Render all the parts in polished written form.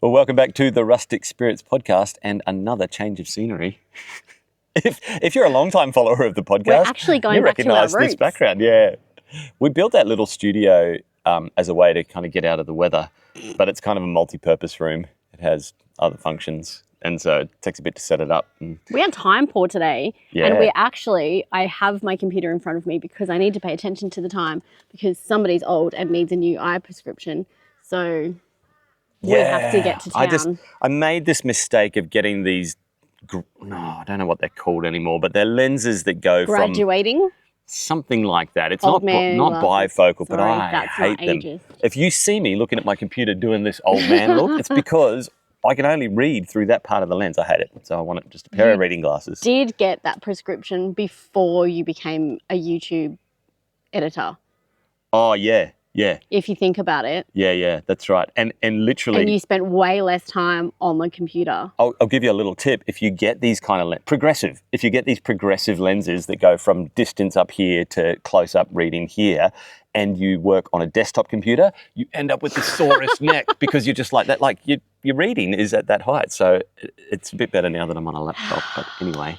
Well, welcome back to the Rustic Spirits podcast and another change of scenery. If you're a long-time follower of the podcast, We're actually going you back to our recognise this roots. background. Yeah, we built that little studio as a way to kind of get out of the weather, but it's kind of a multi-purpose room. It has other functions, and so it takes a bit to set it up. And, We had time for today, Yeah. and I have my computer in front of me because I need to pay attention to the time because somebody's old and needs a new eye prescription. So we have to get to town. I made this mistake of getting these. I don't know what they're called anymore, but they're lenses that go from Graduating. something like that. It's Old not man glasses. bifocal, but Sorry, I that's hate not them. ages. If you see me looking at my computer doing this old man look, it's because I can only read through that part of the lens. I hate it, so I want just a pair of reading glasses. Did get that prescription before you became a YouTube editor. Oh yeah. If you think about it. Yeah, that's right. And literally, And you spent way less time on the computer. I'll give you a little tip. If you get these kind of if you get these progressive lenses that go from distance up here to close up reading here, and you work on a desktop computer, you end up with the sorest neck because you're just like that. Like your reading is at that height. So it's a bit better now that I'm on a laptop. But anyway,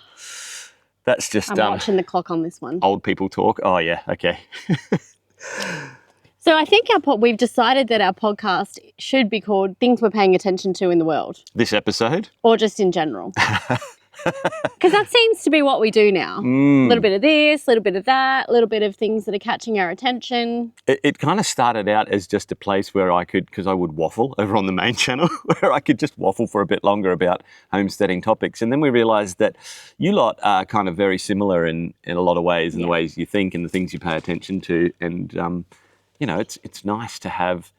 that's just I'm watching the clock on this one. old people talk. Oh yeah, okay. So I think we've decided that our podcast should be called Things We're Paying Attention to in the World, This episode. or just in general. Because that seems to be what we do now. A little bit of this, a little bit of that, a little bit of things that are catching our attention. It kind of started out as just a place where I could, because I would waffle over on the main channel, where I could just waffle for a bit longer about homesteading topics. And then we realised that you lot are kind of very similar in a lot of ways, in the ways you think and the things you pay attention to. And, it's nice to have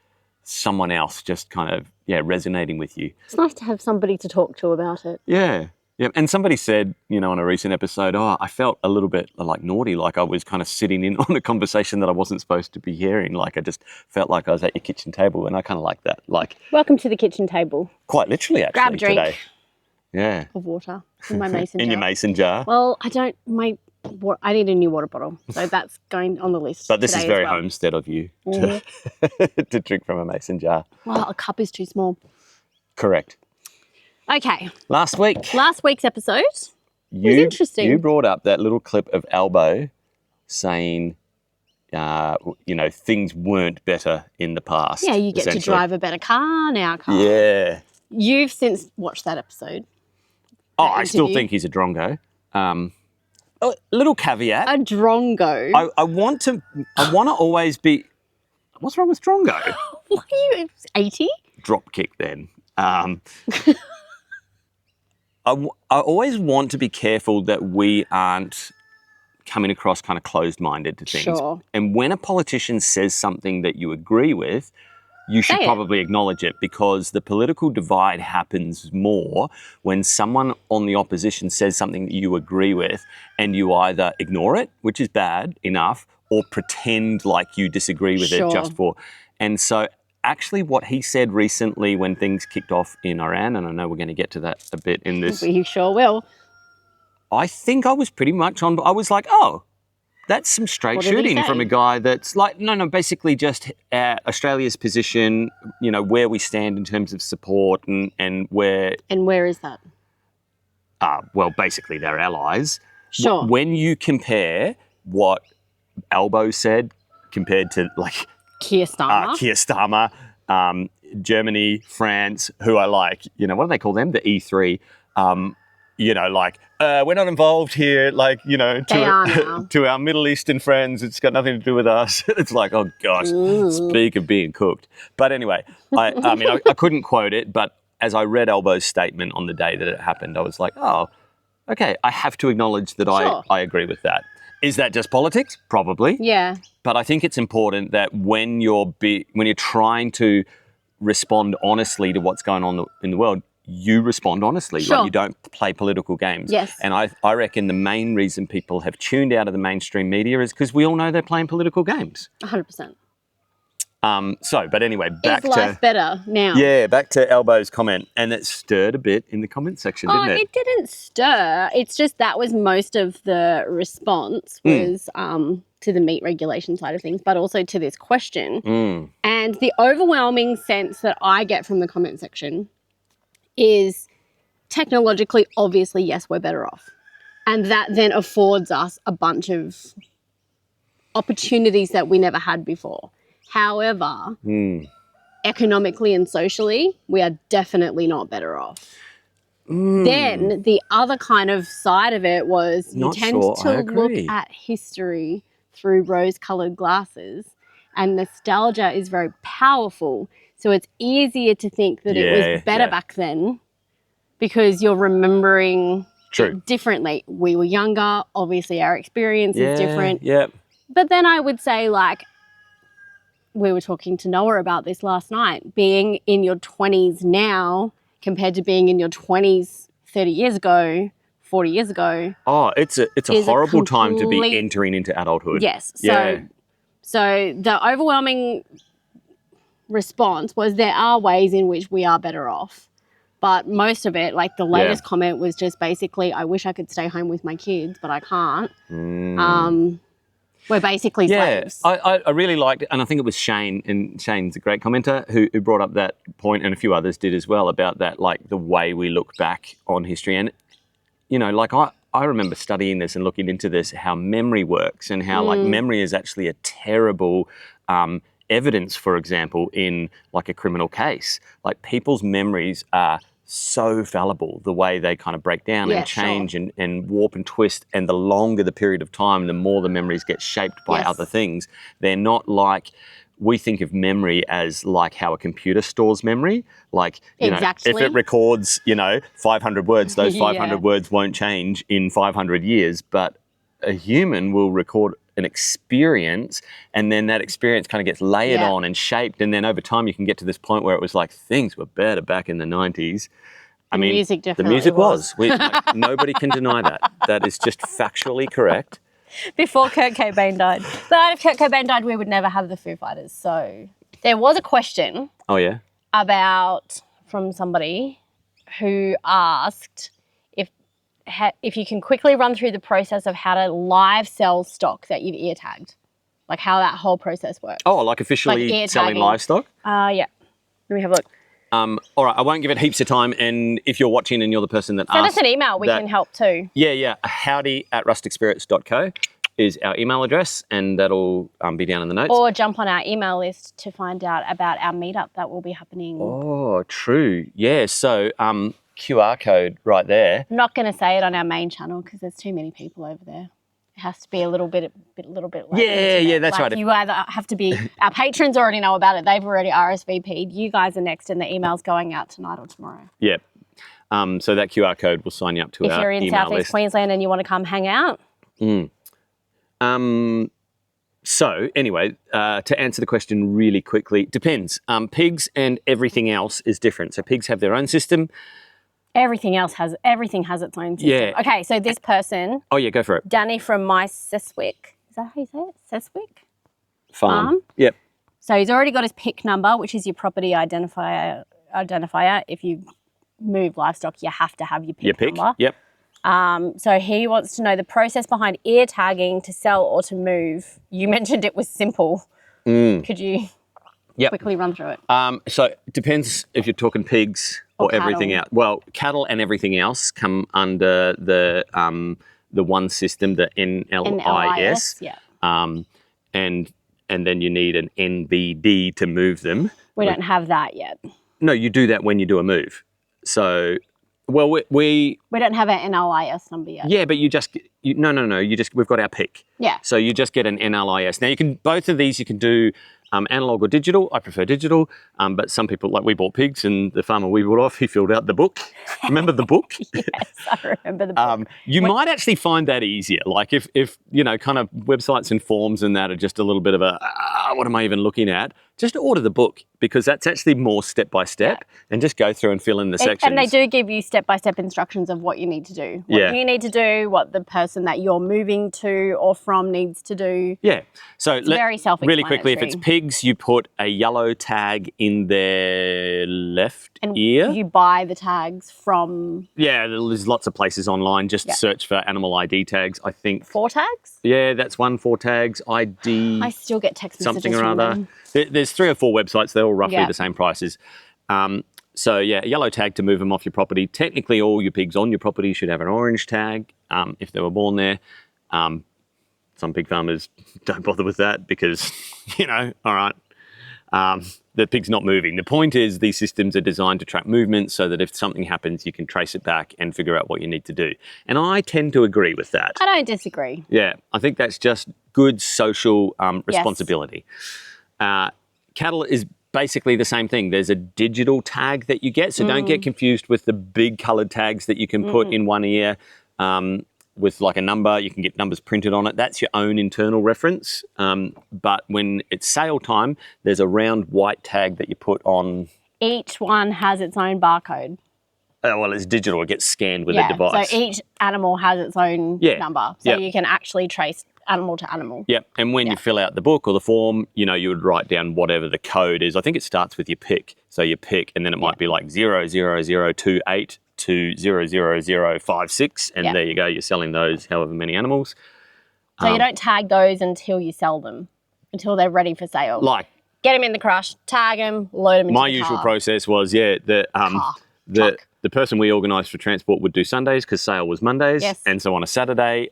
someone else just kind of, resonating with you. It's nice to have somebody to talk to about it. Yeah. And somebody said, on a recent episode, I felt a little bit like naughty, like I was kind of sitting in on a conversation that I wasn't supposed to be hearing. Like I just felt like I was at your kitchen table, and I kind of like that. Like, Welcome to the kitchen table. quite literally, actually, Grab a drink. today. Yeah. Of water in my mason jar. In your mason jar. Well, I need a new water bottle, so that's going on the list. But this is today very as well. homestead of you to drink from a mason jar. Well, a cup is too small. Correct. Okay, Last week's episode was interesting. You brought up that little clip of Albo saying, things weren't better in the past. Yeah, you get to essentially. drive a better car now. Yeah. You've since watched that episode. Oh, That I still interview. think he's a drongo. A little caveat. A drongo. I want to always be. What's wrong with drongo? What are you, 80? Drop kick then. I always want to be careful that we aren't coming across kind of closed-minded to things. Sure. And when a politician says something that you agree with, you should Say it. probably acknowledge it, because the political divide happens more when someone on the opposition says something that you agree with and you either ignore it, which is bad enough, or pretend like you disagree with Sure. it just for. And so actually what he said recently when things kicked off in Iran, and I know we're going to get to that a bit in this, We sure will. I think I was pretty much on. I was like, oh, that's some straight What did he shooting say? from a guy that's like, no, basically just Australia's position, where we stand in terms of support and where, And where is that? basically they're allies. Sure. When you compare what Albo said compared to like Keir Starmer. Keir Starmer, Germany, France, who I like, what do they call them? The E3. We're not involved here, They are now. to our Middle Eastern friends. It's got nothing to do with us. It's like, oh gosh, speak of being cooked. But anyway, I couldn't quote it, but as I read Albo's statement on the day that it happened, I was like, oh, okay, I have to acknowledge that Sure. I agree with that. Is that just politics? Probably. Yeah. But I think it's important that when you're trying to respond honestly to what's going on in the world, you respond honestly. Sure. Like you don't play political games. Yes. And I reckon the main reason people have tuned out of the mainstream media is because we all know they're playing political games. 100%. But anyway, back Is life to better now? back to Albo's comment, and it stirred a bit in the comment section, didn't it? It didn't stir. It's just that was most of the response was to the meat regulation side of things, but also to this question. And the overwhelming sense that I get from the comment section is technologically, obviously, yes, we're better off. And that then affords us a bunch of opportunities that we never had before. However, economically and socially, we are definitely not better off. Then the other kind of side of it was you tend to look at history through rose-coloured glasses, and nostalgia is very powerful. So it's easier to think that it was better back then because you're remembering it differently. We were younger. Obviously, our experience is different. But then I would say, like, we were talking to Noah about this last night, being in your 20s now compared to being in your 20s 30 years ago, 40 years ago. Oh, it's a horrible time to be entering into adulthood. Yes. So the overwhelming response was there are ways in which we are better off. But most of it, like the latest comment was just basically, I wish I could stay home with my kids, but I can't. We're basically slaves. I really liked it, and I think it was Shane, and Shane's a great commenter who brought up that point, and a few others did as well, about that, like the way we look back on history. And, you know, like I remember studying this and looking into this, how memory works and how like memory is actually a terrible evidence, for example, in like a criminal case. Like people's memories are so fallible, the way they kind of break down and change and warp and twist, and the longer the period of time, the more the memories get shaped by other things. They're not like, we think of memory as like how a computer stores memory. Like, you know, if it records, 500 words, those 500 words won't change in 500 years, but a human will record an experience, and then that experience kind of gets layered on and shaped, and then over time you can get to this point where it was like things were better back in the 90s. I mean, the music was. Like, nobody can deny that. That is just factually correct. Before Kurt Cobain died. But if Kurt Cobain died, we would never have the Foo Fighters. So there was a question from somebody who asked if you can quickly run through the process of how to live sell stock that you've ear tagged, like how that whole process works. Oh, like officially selling livestock? Yeah. Let me have a look. All right, I won't give it heaps of time, and if you're watching and you're the person that send us an email, we can help too. howdy@rusticspirits.co is our email address, and that'll be down in the notes. Or jump on our email list to find out about our meetup that will be happening. Oh, true. Yeah, so QR code right there. I'm not going to say it on our main channel because there's too many people over there. It has to be a little bit like that's like right. You either have to be, our patrons already know about it. They've already RSVP'd. You guys are next, and the email's going out tonight or tomorrow. Yeah. So that QR code will sign you up to our email list. If you're in Southeast Queensland and you want to come hang out. So anyway, to answer the question really quickly, depends. Pigs and everything else is different. So pigs have their own system. Everything has its own system. Yeah. Okay, so this person. Oh yeah, go for it. Danny from my Seswick. Is that how you say it? Seswick Farm. Yep. So he's already got his PIC number, which is your property identifier. If you move livestock, you have to have your PIC number. Yep. So he wants to know the process behind ear tagging to sell or to move. You mentioned it was simple. Could you quickly run through it? So it depends if you're talking pigs or everything else. Well, cattle and everything else come under the one system, the NLIS. And then you need an NBD to move them. We don't have that yet. No, you do that when you do a move. So, well, we don't have an NLIS number yet. Yeah, but we've got our PIC. Yeah. So you just get an NLIS. Now both of these you can do analog or digital. I prefer digital, but some people, like we bought pigs, and the farmer we bought off, he filled out the book. Remember the book? Yes, I remember the book. You might actually find that easier. Like if kind of websites and forms and that are just a little bit of a, what am I even looking at? just order the book, because that's actually more step by step, and just go through and fill in the sections. And they do give you step-by-step instructions of what you need to do. What you need to do, what the person that you're moving to or from needs to do. Yeah. So very self-explanatory. Really quickly, if it's pigs, you put a yellow tag in their left ear. You buy the tags from... Yeah, there's lots of places online. Just search for animal ID tags, I think. 4 tags? Yeah, that's 4 tags. ID... I still get text messages something or other. There's 3 or 4 websites. They're all roughly the same prices. So, yeah, a yellow tag to move them off your property. Technically, all your pigs on your property should have an orange tag if they were born there. Some pig farmers don't bother with that because, all right, the pig's not moving. The point is these systems are designed to track movement so that if something happens, you can trace it back and figure out what you need to do. And I tend to agree with that. I don't disagree. Yeah, I think that's just good social responsibility. Cattle is basically the same thing. There's a digital tag that you get, so don't get confused with the big coloured tags that you can put in one ear with like a number. You can get numbers printed on it. That's your own internal reference. But when it's sale time, there's a round white tag that you put on. Each one has its own barcode. Well, it's digital. It gets scanned with a device. So each animal has its own number. So you can actually trace animal to animal. Yep. And when you fill out the book or the form, you would write down whatever the code is. I think it starts with your pick. So your pick, and then it might be like 00028 to 00056. And there you go. You're selling those however many animals. So you don't tag those until you sell them, until they're ready for sale. Like, get them in the crush, tag them, load them into the car. My usual process was, the person we organised for transport would do Sundays because sale was Mondays. Yes. And so on a Saturday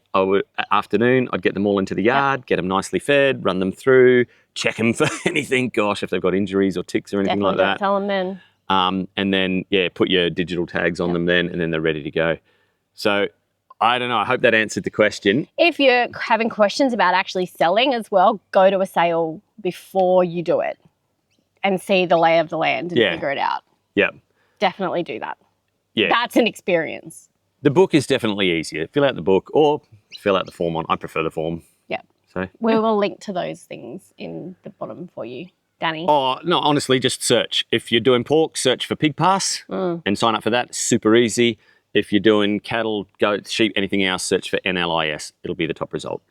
afternoon, I'd get them all into the yard, get them nicely fed, run them through, check them for anything. Gosh, if they've got injuries or ticks or anything like that. Don't sell them then. And then, put your digital tags on them then, and then they're ready to go. So I don't know. I hope that answered the question. If you're having questions about actually selling as well, go to a sale before you do it and see the lay of the land and figure it out. Yeah. Definitely do that. Yeah. That's an experience. The book is definitely easier. Fill out the book or fill out the form on. I prefer the form. Yeah. So we will link to those things in the bottom for you, Danny. Oh, no, honestly, just search. If you're doing pork, search for Pig Pass and sign up for that. Super easy. If you're doing cattle, goats, sheep, anything else, search for NLIS. It'll be the top result.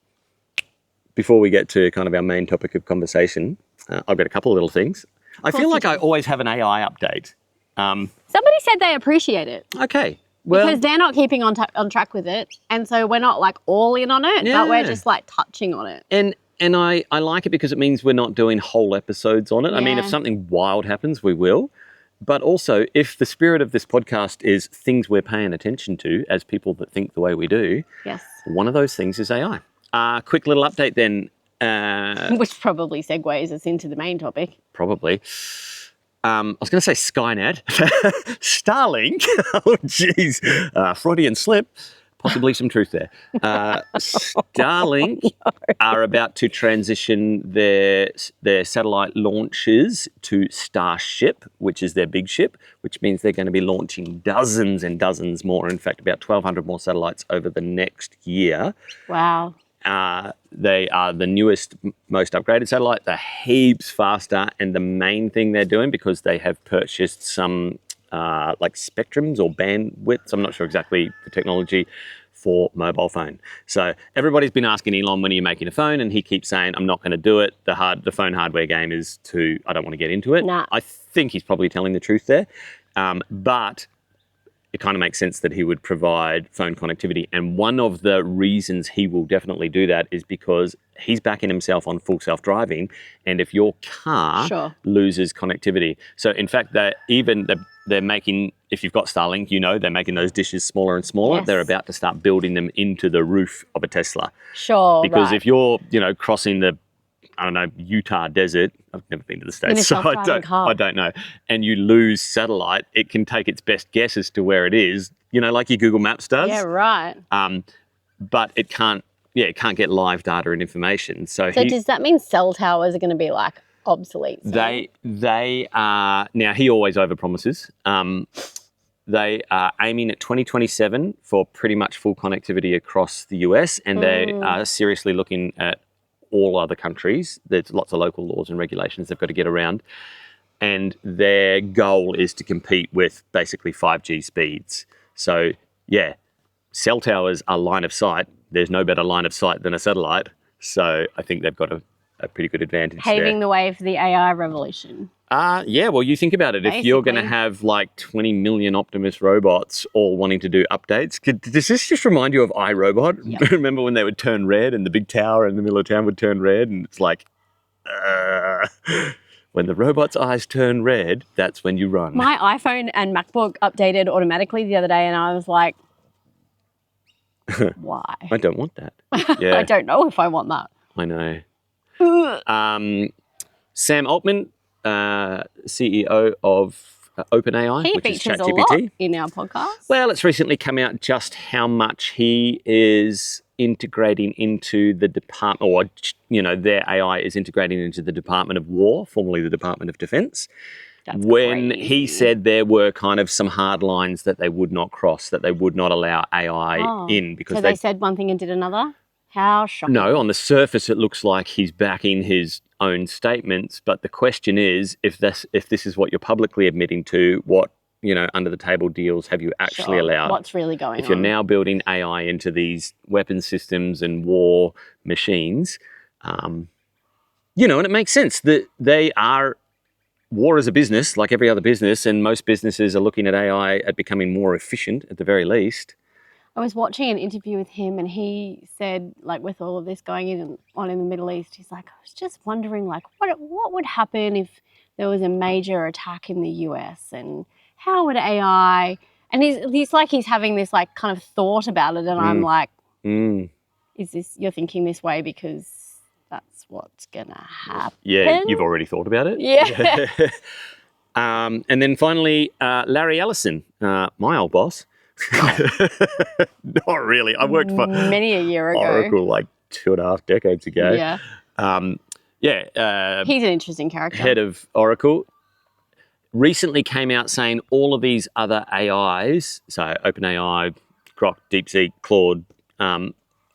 Before we get to kind of our main topic of conversation, I've got a couple of little things. I feel like I always have an AI update. Somebody said they appreciate it. Okay. Well, because they're not keeping on track with it. And so we're not like all in on it, but we're just like touching on it. And I like it because it means we're not doing whole episodes on it. I mean, if something wild happens, we will. But also, if the spirit of this podcast is things we're paying attention to as people that think the way we do, one of those things is AI. Quick little update then. Which probably segues us into the main topic. Probably. I was going to say Skynet. Starlink. Oh, geez. Freudian slip. Possibly some truth there. Starlink are about to transition their satellite launches to Starship, which is their big ship, which means they're going to be launching dozens and dozens more. In fact, about 1,200 more satellites over the next year. Wow. They are the newest, most upgraded satellite. They're heaps faster. And the main thing they're doing, because they have purchased some like spectrums or bandwidths, I'm not sure exactly the technology, for mobile phone. So everybody's been asking Elon, when are you making a phone? And he keeps saying, I'm not going to do it. The phone hardware game is I don't want to get into it. Nah. I think he's probably telling the truth there. But it kind of makes sense that he would provide phone connectivity. And one of the reasons he will definitely do that is because he's backing himself on full self-driving. And if your car loses connectivity. So in fact, they're making, if you've got Starlink, they're making those dishes smaller and smaller. Yes. They're about to start building them into the roof of a Tesla. Sure. Because if you're, crossing the, Utah desert. I've never been to the States, so I don't know. And you lose satellite, it can take its best guess as to where it is, like your Google Maps does. Yeah, right. But it can't get live data and information. So does that mean cell towers are going to be like obsolete soon? They are, now he always overpromises. They are aiming at 2027 for pretty much full connectivity across the US, and they are seriously looking at all other countries. There's lots of local laws and regulations they've got to get around. And their goal is to compete with basically 5G speeds. So, yeah, cell towers are line of sight. There's no better line of sight than a satellite. So I think they've got a pretty good advantage Paving there. the way for the AI revolution. Yeah, well, you think about it. If you're going to Basically. have like 20 million Optimus robots all wanting to do updates, does this just remind you of iRobot? Yep. Remember when they would turn red and the big tower in the middle of town would turn red? And it's like, when the robot's eyes turn red, that's when you run. My iPhone and MacBook updated automatically the other day, and I was like, why? I don't want that. Yeah, I don't know if I want that. I know. Sam Altman, CEO of OpenAI, He which is features a lot ChatGPT. in our podcast. Well, it's recently come out just how much he is integrating into the department, or, you know, their AI is integrating into the Department of War, formerly the Department of Defense. That's When crazy. he said there were kind of some hard lines that they would not cross, that they would not allow AI in, because So they said one thing and did another? How shocking. No, on the surface it looks like he's backing his own statements, but the question is, if this is what you're publicly admitting to, what, you know, under the table deals have you actually allowed? What's really going on? If you're now building AI into these weapon systems and war machines, you know, and it makes sense that war is a business like every other business, and most businesses are looking at AI at becoming more efficient at the very least. I was watching an interview with him, and he said, like, with all of this going on in the Middle East, he's like, I was just wondering, like, what would happen if there was a major attack in the US, and how would AI? And he's like, he's having this like kind of thought about it, and I'm like, is this, you're thinking this way because that's what's gonna happen? Yeah, you've already thought about it. Yeah. And then finally, Larry Ellison, my old boss. Not really. I worked for many a year ago. Oracle like 2.5 decades ago. Yeah. He's an interesting character. Head of Oracle. Recently came out saying all of these other AIs, so OpenAI, Grok, DeepSeek, Claude,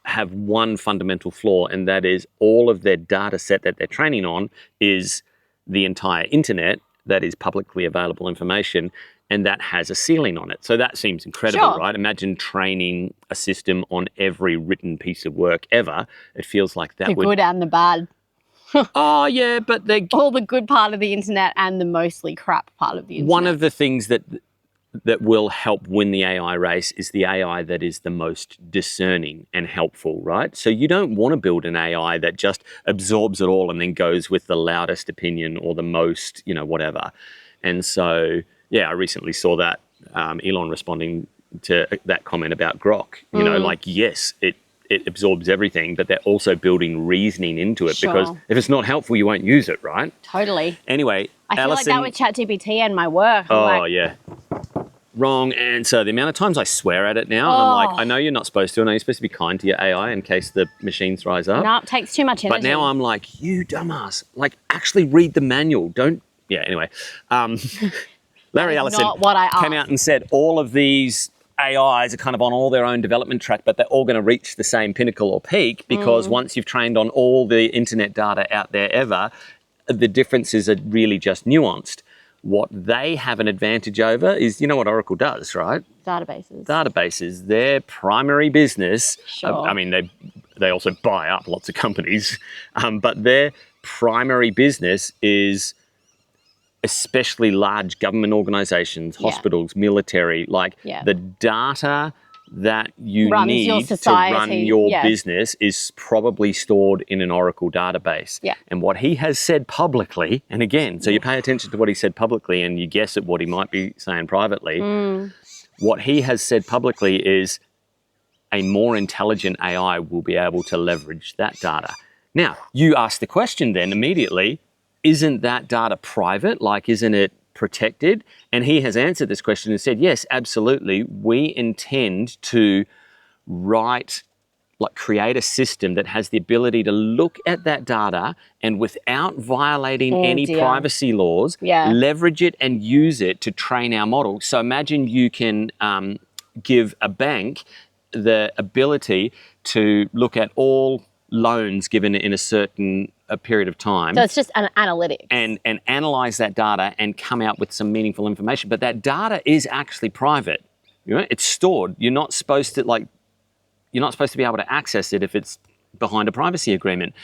have one fundamental flaw, and that is all of their data set that they're training on is the entire internet, that is publicly available information, and that has a ceiling on it. So that seems incredible, right? Imagine training a system on every written piece of work ever. It feels like that the would... good and the bad. Oh, yeah, but they... All the good part of the internet and the mostly crap part of the internet. One of the things that will help win the AI race is the AI that is the most discerning and helpful, right? So you don't want to build an AI that just absorbs it all and then goes with the loudest opinion or the most, you know, whatever. And so, yeah, I recently saw that Elon responding to that comment about Grok, you know, like, yes, it absorbs everything, but they're also building reasoning into it because if it's not helpful, you won't use it, right? Totally. Anyway, I feel like that with ChatGPT and my work. Yeah. Wrong answer. The amount of times I swear at it now, and I'm like, I know you're not supposed to. I know you're supposed to be kind to your AI in case the machines rise up. No, it takes too much energy. But now I'm like, you dumbass. Like, actually read the manual. Don't... Yeah, anyway. Larry Ellison came out and said all of these AIs are kind of on all their own development track, but they're all going to reach the same pinnacle or peak because once you've trained on all the internet data out there ever, the differences are really just nuanced. What they have an advantage over is, you know what Oracle does, right? Databases. Their primary business, I mean, they also buy up lots of companies, but their primary business is especially large government organizations, hospitals, military, like the data that you need to run your business is probably stored in an Oracle database. Yeah. And what he has said publicly, and again, so you pay attention to what he said publicly and you guess at what he might be saying privately, what he has said publicly is a more intelligent AI will be able to leverage that data. Now, you ask the question then immediately, isn't that data private? Like, isn't it protected? And he has answered this question and said, yes, absolutely. We intend to create a system that has the ability to look at that data and without violating any privacy laws, leverage it and use it to train our model. So imagine you can give a bank the ability to look at all loans given in a certain period of time. So it's just an analytics. And analyze that data and come out with some meaningful information. But that data is actually private. You know, it's stored. You're not supposed to be able to access it if it's behind a privacy agreement.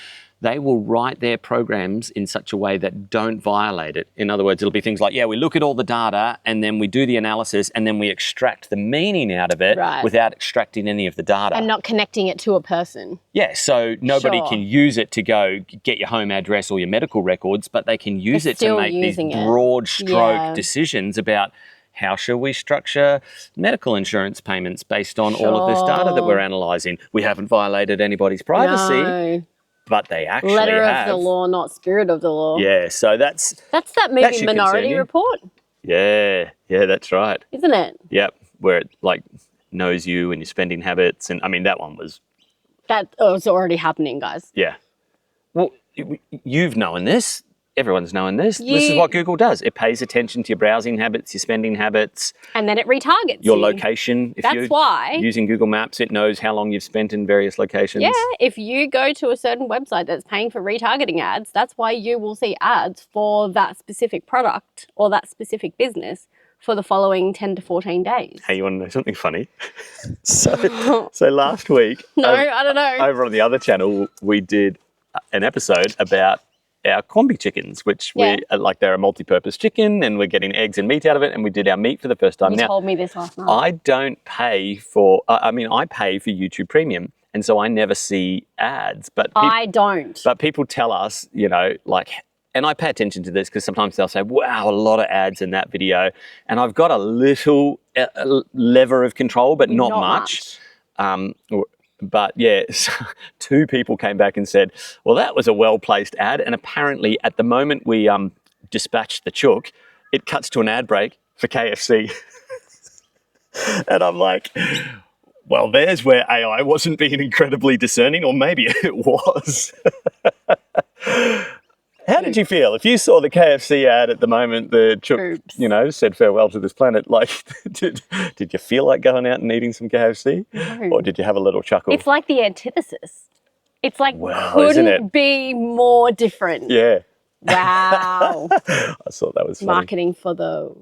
They will write their programs in such a way that don't violate it. In other words, it'll be things like, we look at all the data and then we do the analysis and then we extract the meaning out of it without extracting any of the data. And not connecting it to a person. Yeah, so nobody can use it to go get your home address or your medical records, but they can use it to make these broad stroke decisions about how shall we structure medical insurance payments based on all of this data that we're analysing. We haven't violated anybody's privacy. No. But they actually Letter of the law, not spirit of the law. Yeah, so that's that movie Minority Report. Yeah, that's right. Isn't it? Yep, where it like knows you and your spending habits, and I mean that one was. It's already happening, guys. Yeah. Well, you've known this. Everyone's knowing this. This is what Google does. It pays attention to your browsing habits, your spending habits. And then it retargets your location. If That's why. Using Google Maps, it knows how long you've spent in various locations. Yeah, if you go to a certain website that's paying for retargeting ads, that's why you will see ads for that specific product or that specific business for the following 10 to 14 days. Hey, you want to know something funny? So last week... No, I don't know. Over on the other channel, we did an episode about our combi chickens, which they're a multi-purpose chicken and we're getting eggs and meat out of it, and we did our meat for the first time. You told me this last night. I don't pay for, I pay for YouTube Premium, and so I never see ads. But I don't. But people tell us, and I pay attention to this because sometimes they'll say, wow, a lot of ads in that video. And I've got a little lever of control, but not much. But yeah, so 2 people came back and said, well, that was a well-placed ad. And apparently at the moment we dispatched the chook, it cuts to an ad break for KFC. And I'm like, well, there's where AI wasn't being incredibly discerning, or maybe it was. How did you feel if you saw the KFC ad at the moment, the chook, said farewell to this planet? Like, did you feel like going out and eating some KFC? No. Or did you have a little chuckle? It's like the antithesis. It's like, couldn't be more different. Yeah. Wow. I thought that was funny. Marketing for the...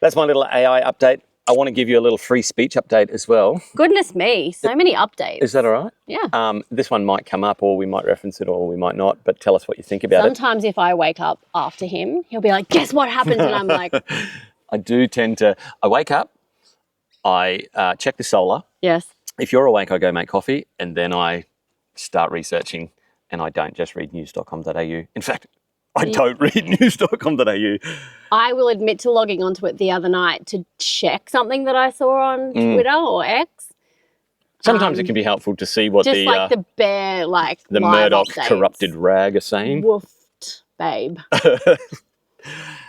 That's my little AI update. I want to give you a little free speech update as well. Goodness me, so many updates. Is that all right? Yeah. This one might come up, or we might reference it, or we might not, but tell us what you think about Sometimes if I wake up after him, he'll be like, guess what happened? And I'm like... I do tend to... I wake up, I check the solar. Yes. If you're awake, I go make coffee, and then I start researching, and I don't just read news.com.au. In fact, I don't read news.com.au. I will admit to logging onto it the other night to check something that I saw on Twitter or X. Sometimes it can be helpful to see what the bare, the Murdoch updates. Corrupted rag are saying. Woofed, babe.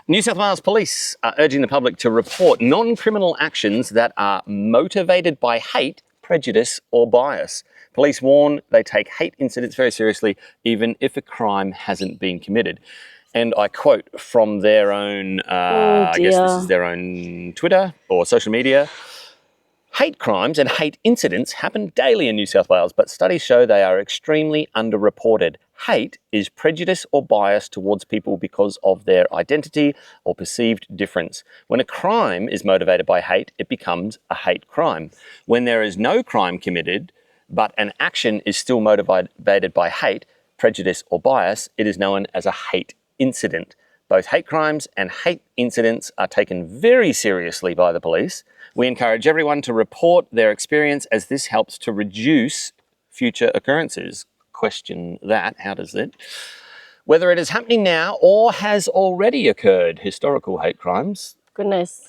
New South Wales Police are urging the public to report non-criminal actions that are motivated by hate, prejudice or bias. Police warn they take hate incidents very seriously, even if a crime hasn't been committed. And I quote from their own, I guess this is their own Twitter or social media. Hate crimes and hate incidents happen daily in New South Wales, but studies show they are extremely underreported. Hate is prejudice or bias towards people because of their identity or perceived difference. When a crime is motivated by hate, it becomes a hate crime. When there is no crime committed, but an action is still motivated by hate, prejudice or bias, it is known as a hate incident. Both hate crimes and hate incidents are taken very seriously by the police. We encourage everyone to report their experience as this helps to reduce future occurrences. Question that, how does it? Whether it is happening now or has already occurred, historical hate crimes. Goodness.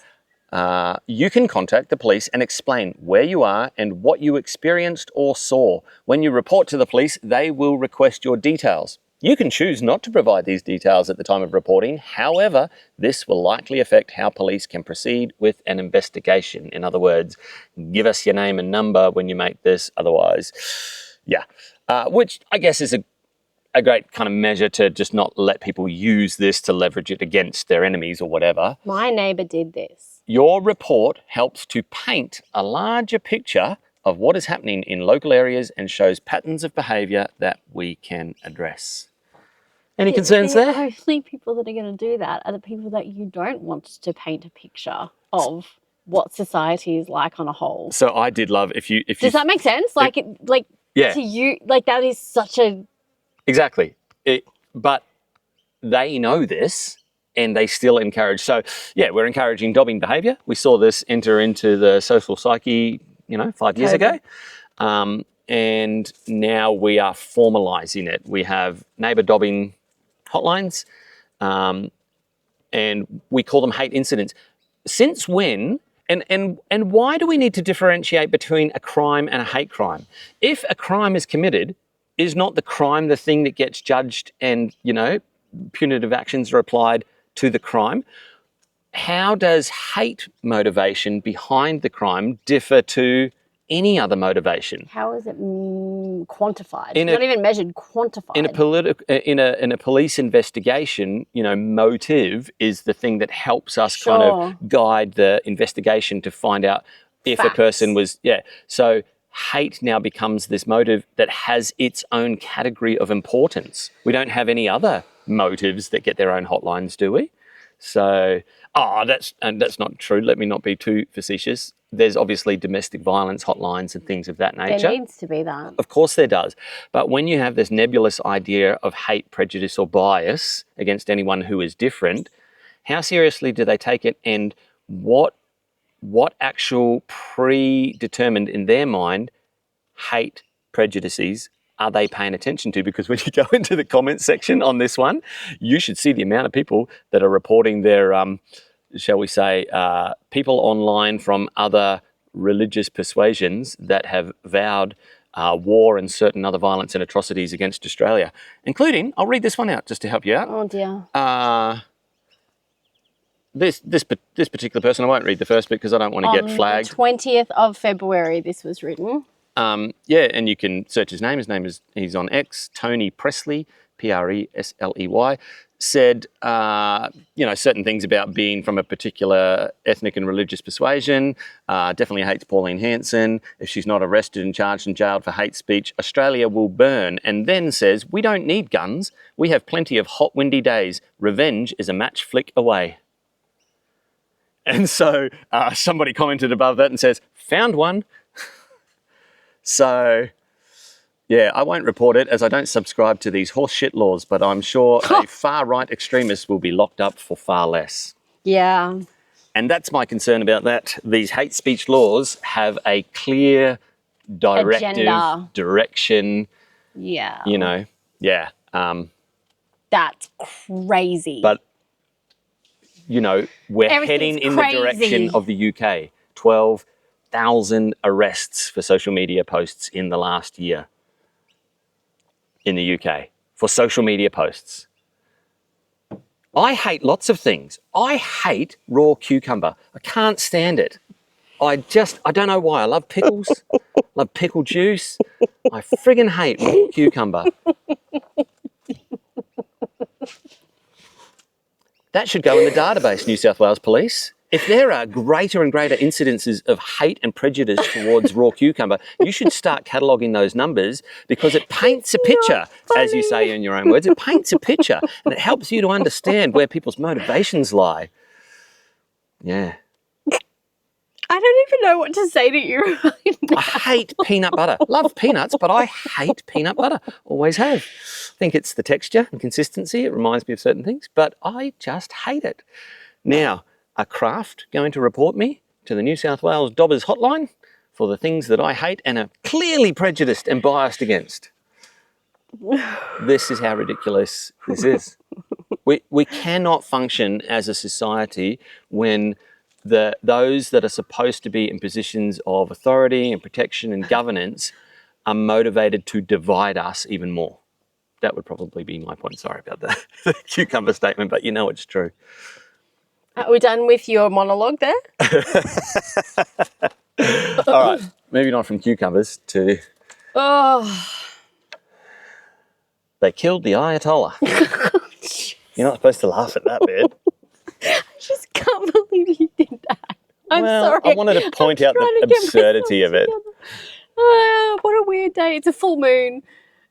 You can contact the police and explain where you are and what you experienced or saw. When you report to the police, they will request your details. You can choose not to provide these details at the time of reporting. However, this will likely affect how police can proceed with an investigation. In other words, give us your name and number when you make this. Otherwise, which I guess is a great kind of measure to just not let people use this to leverage it against their enemies or whatever. My neighbour did this. Your report helps to paint a larger picture of what is happening in local areas and shows patterns of behaviour that we can address. Any concerns the there? only people that are going to do that are the people that you don't want to paint a picture of what society is like on a whole. So I did love Does that make sense? Like, yeah, to you, like that is such a exactly. But they know this and they still encourage. So yeah, we're encouraging dobbing behaviour. We saw this enter into the social psyche, 5 years ago. And now we are formalising it. We have neighbour dobbing hotlines, and we call them hate incidents. Since when, and why do we need to differentiate between a crime and a hate crime? If a crime is committed, is not the crime the thing that gets judged and, punitive actions are applied to the crime? How does hate motivation behind the crime differ to any other motivation? How is it quantified? Not even measured, quantified. In a police investigation, motive is the thing that helps us kind of guide the investigation to find out if Facts. a person was, So hate now becomes this motive that has its own category of importance. We don't have any other motives that get their own hotlines, do we? So, that's not true. Let me not be too facetious. There's obviously domestic violence hotlines and things of that nature. There needs to be that. Of course there does. But when you have this nebulous idea of hate, prejudice or bias against anyone who is different, how seriously do they take it, and what actual predetermined in their mind hate prejudices are they paying attention to? Because when you go into the comment section on this one, you should see the amount of people that are reporting their shall we say, people online from other religious persuasions that have vowed war and certain other violence and atrocities against Australia, including, I'll read this one out just to help you out. Oh dear. This particular person, I won't read the first bit because I don't want to get flagged. On the 20th of February, this was written. And you can search his name. He's on X, Tony Presley, Presley, said, certain things about being from a particular ethnic and religious persuasion. Definitely hates Pauline Hanson. If she's not arrested and charged and jailed for hate speech, Australia will burn. And then says, we don't need guns. We have plenty of hot, windy days. Revenge is a match flick away. And so somebody commented above that and says, found one. So... yeah, I won't report it as I don't subscribe to these horseshit laws, but I'm sure a far-right extremist will be locked up for far less. Yeah. And that's my concern about that. These hate speech laws have a clear directive, direction. Yeah. That's crazy. But, we're heading in the direction of the UK. 12,000 arrests for social media posts in the last year. In the UK for social media posts. I hate lots of things. I hate raw cucumber. I can't stand it. I don't know why. I love pickles, love pickle juice. I friggin' hate raw cucumber. That should go in the database, New South Wales Police. If there are greater and greater incidences of hate and prejudice towards raw cucumber, you should start cataloguing those numbers because it paints a picture, as you say in your own words. It paints a picture and it helps you to understand where people's motivations lie. Yeah. I don't even know what to say to you right now. I hate peanut butter. Love peanuts, but I hate peanut butter. Always have. I think it's the texture and consistency. It reminds me of certain things, but I just hate it. Now, are Kraft going to report me to the New South Wales Dobbers hotline for the things that I hate and are clearly prejudiced and biased against? This is how ridiculous this is. We cannot function as a society when those that are supposed to be in positions of authority and protection and governance are motivated to divide us even more. That would probably be my point. Sorry about the cucumber statement, but it's true. Are we done with your monologue there? All right, moving on from cucumbers to... They killed the Ayatollah. You're not supposed to laugh at that bit. I just can't believe you did that. I'm sorry. I wanted to point out the absurdity of it. What a weird day. It's a full moon.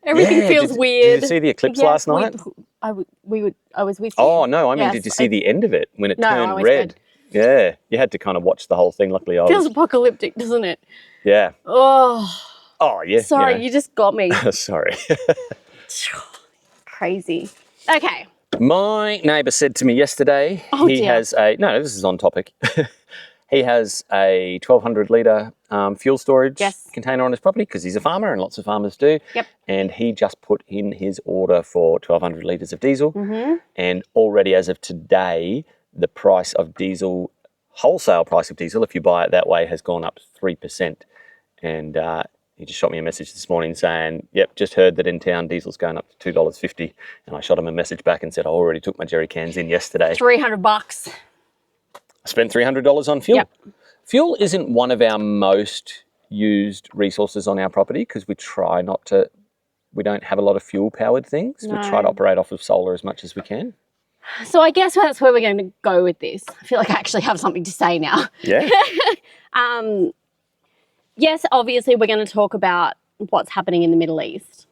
Everything feels weird. Did you see the eclipse last night? I was with you. Oh, no, I mean, Yes, did you see the end of it when it No, I turned was red? good. Yeah, you had to kind of watch the whole thing. Luckily, I Feels was. apocalyptic, doesn't it? Yeah. Oh, Oh, yeah. sorry, you just got me. Sorry. Crazy. Okay. My neighbour said to me yesterday, he dear. has a, no, this is on topic. He has a 1,200 litre fuel storage container on his property because he's a farmer and lots of farmers do. Yep. And he just put in his order for 1,200 litres of diesel. And already as of today, the price of diesel, wholesale price of diesel, if you buy it that way, has gone up 3%. And he just shot me a message this morning saying, yep, just heard that in town diesel's going up to $2.50. And I shot him a message back and said, I already took my jerry cans in yesterday. $300. I spent $300 on fuel. Yep. Fuel isn't one of our most used resources on our property because we try not to, we don't have a lot of fuel powered things. No. We try to operate off of solar as much as we can. So I guess that's where we're going to go with this. I feel like I actually have something to say now. Yeah. Yes, obviously we're going to talk about what's happening in the Middle East.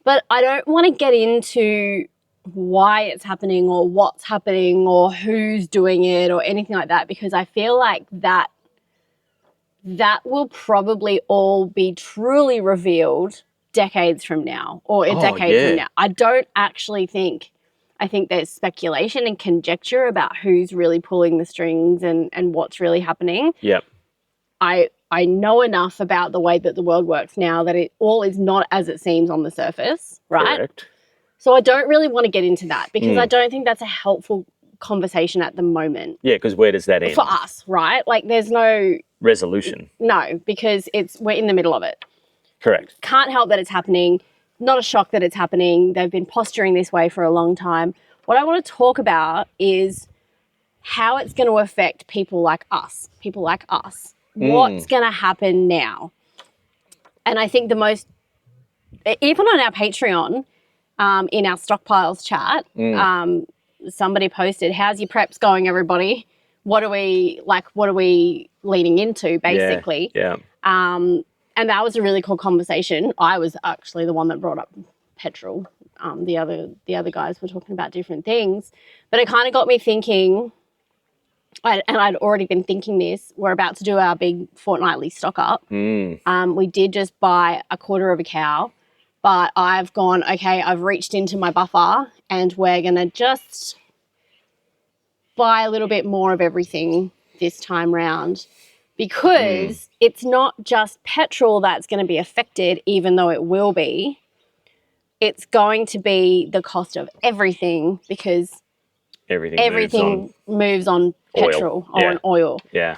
But I don't want to get into why it's happening or what's happening or who's doing it or anything like that, because I feel like that will probably all be truly revealed decades from now or a decade from now. I don't actually think, I think there's speculation and conjecture about who's really pulling the strings and what's really happening. Yep. I know enough about the way that the world works now that it all is not as it seems on the surface, right? Correct. So I don't really want to get into that because I don't think that's a helpful conversation at the moment. Yeah, because where does that end? For us, right? Like there's no resolution. No, because we're in the middle of it. Correct. Can't help that it's happening. Not a shock that it's happening. They've been posturing this way for a long time. What I want to talk about is how it's going to affect people like us. What's going to happen now? And I think the most, even on our Patreon, in our stockpiles chat, somebody posted, how's your preps going, everybody? What are we leaning into, basically? Yeah. And that was a really cool conversation. I was actually the one that brought up Petrol. The other guys were talking about different things. But it kind of got me thinking, and I'd already been thinking this, we're about to do our big fortnightly stock up. We did just buy a quarter of a cow, but I've gone, okay, I've reached into my buffer and we're going to just buy a little bit more of everything this time round because it's not just petrol that's going to be affected, even though it will be. It's going to be the cost of everything because everything moves on petrol or on oil. Yeah.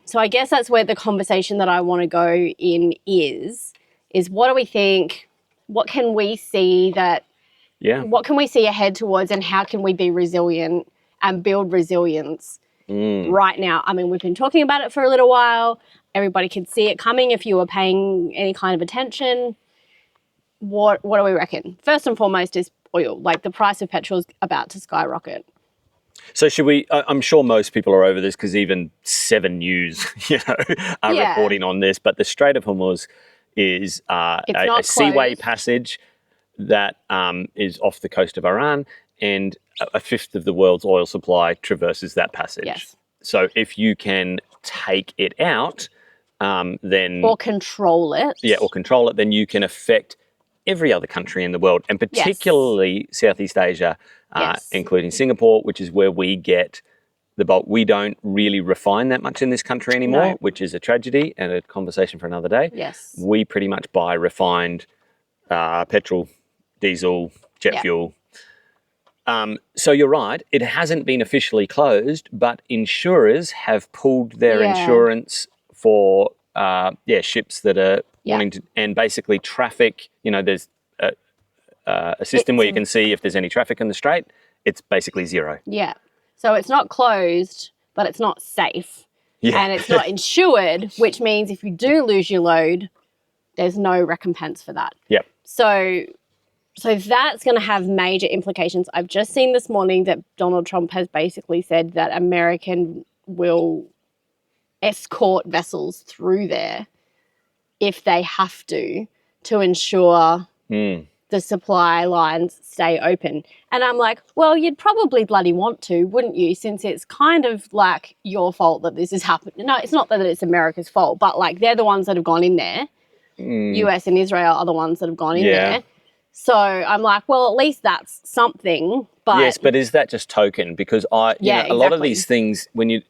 So I guess that's where the conversation that I want to go in is what do we think? What can we see what can we see ahead towards and how can we be resilient and build resilience right now? I mean, we've been talking about it for a little while. Everybody could see it coming if you were paying any kind of attention. What do we reckon? First and foremost is oil. Like the price of petrol is about to skyrocket. So should we, I'm sure most people are over this because even 7 News, are reporting on this, but the Strait of Hormuz is a seaway passage that is off the coast of Iran, and a fifth of the world's oil supply traverses that passage. Yes. So if you can take it out, then... Or control it. Yeah, or control it, then you can affect every other country in the world, and particularly Southeast Asia, including Singapore, which is where we get the bulk. We don't really refine that much in this country anymore, which is a tragedy and a conversation for another day. Yes. We pretty much buy refined petrol, diesel, jet fuel. So you're right, it hasn't been officially closed, but insurers have pulled their insurance for ships that are wanting to, and basically traffic, there's a system where you can see if there's any traffic in the strait, it's basically zero. Yeah. So it's not closed, but it's not safe. Yeah. And it's not insured, which means if you do lose your load, there's no recompense for that. Yep. So that's going to have major implications. I've just seen this morning that Donald Trump has basically said that American will escort vessels through there if they have to ensure the supply lines stay open. And I'm like, well, you'd probably bloody want to, wouldn't you? Since it's kind of like your fault that this has happened. No, it's not that it's America's fault, but like they're the ones that have gone in there. US and Israel are the ones that have gone in there. So I'm like, well, at least that's something. But yes, but is that just token? Because a lot of these things, when you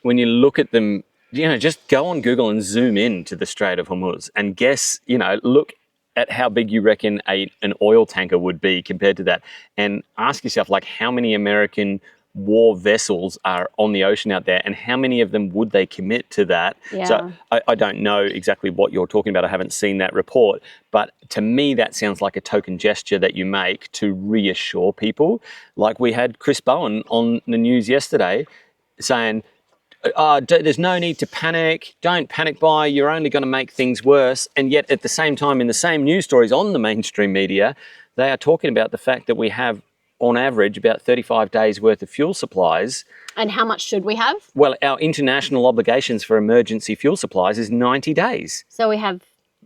look at them, just go on Google and zoom in to the Strait of Hormuz and guess, look at how big you reckon an oil tanker would be compared to that, and ask yourself, like, how many American war vessels are on the ocean out there, and how many of them would they commit to that? Yeah. So I don't know exactly what you're talking about. I haven't seen that report, but to me that sounds like a token gesture that you make to reassure people. Like we had Chris Bowen on the news yesterday saying, there's no need to panic, don't panic buy, you're only going to make things worse. And yet at the same time, in the same news stories on the mainstream media, they are talking about the fact that we have on average about 35 days worth of fuel supplies. And how much should we have? Well, our international obligations for emergency fuel supplies is 90 days. So we have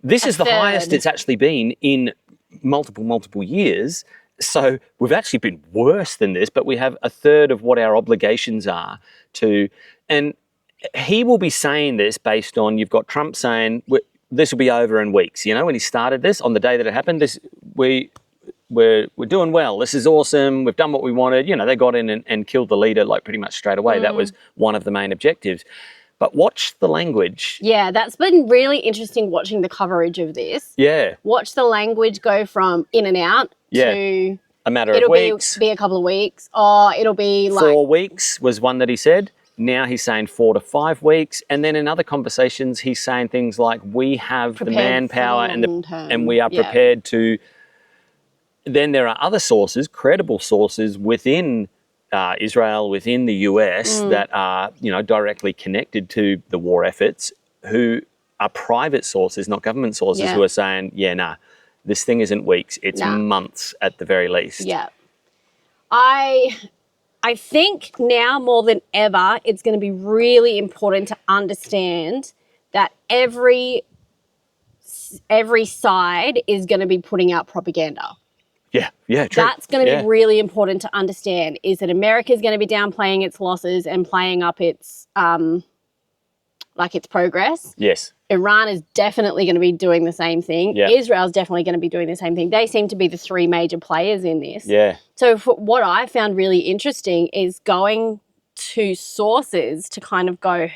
This is the highest it's actually been in multiple years. So we've actually been worse than this, but we have a third of what our obligations are to. And he will be saying this based on, you've got Trump saying this will be over in weeks. When he started this, on the day that it happened, we're doing well. This is awesome. We've done what we wanted. They got in and killed the leader like pretty much straight away. That was one of the main objectives. But watch the language. Yeah, that's been really interesting watching the coverage of this. Yeah. Watch the language go from in and out to a matter of weeks. It'll be a couple of weeks. Or it'll be like 4 weeks was one that he said. Now he's saying 4 to 5 weeks. And then in other conversations, he's saying things like, we have the manpower and we are prepared to. Then there are other sources, credible sources within Israel, within the US that are, directly connected to the war efforts, who are private sources, not government sources, who are saying, this thing isn't weeks, it's months at the very least. Yeah. I think now more than ever, it's going to be really important to understand that every side is going to be putting out propaganda. Yeah, true. That's going to be really important to understand, is that America's going to be downplaying its losses and playing up its its progress. Yes. Iran is definitely going to be doing the same thing. Yeah. Israel's definitely going to be doing the same thing. They seem to be the three major players in this. Yeah. So what I found really interesting is going to sources to kind of go,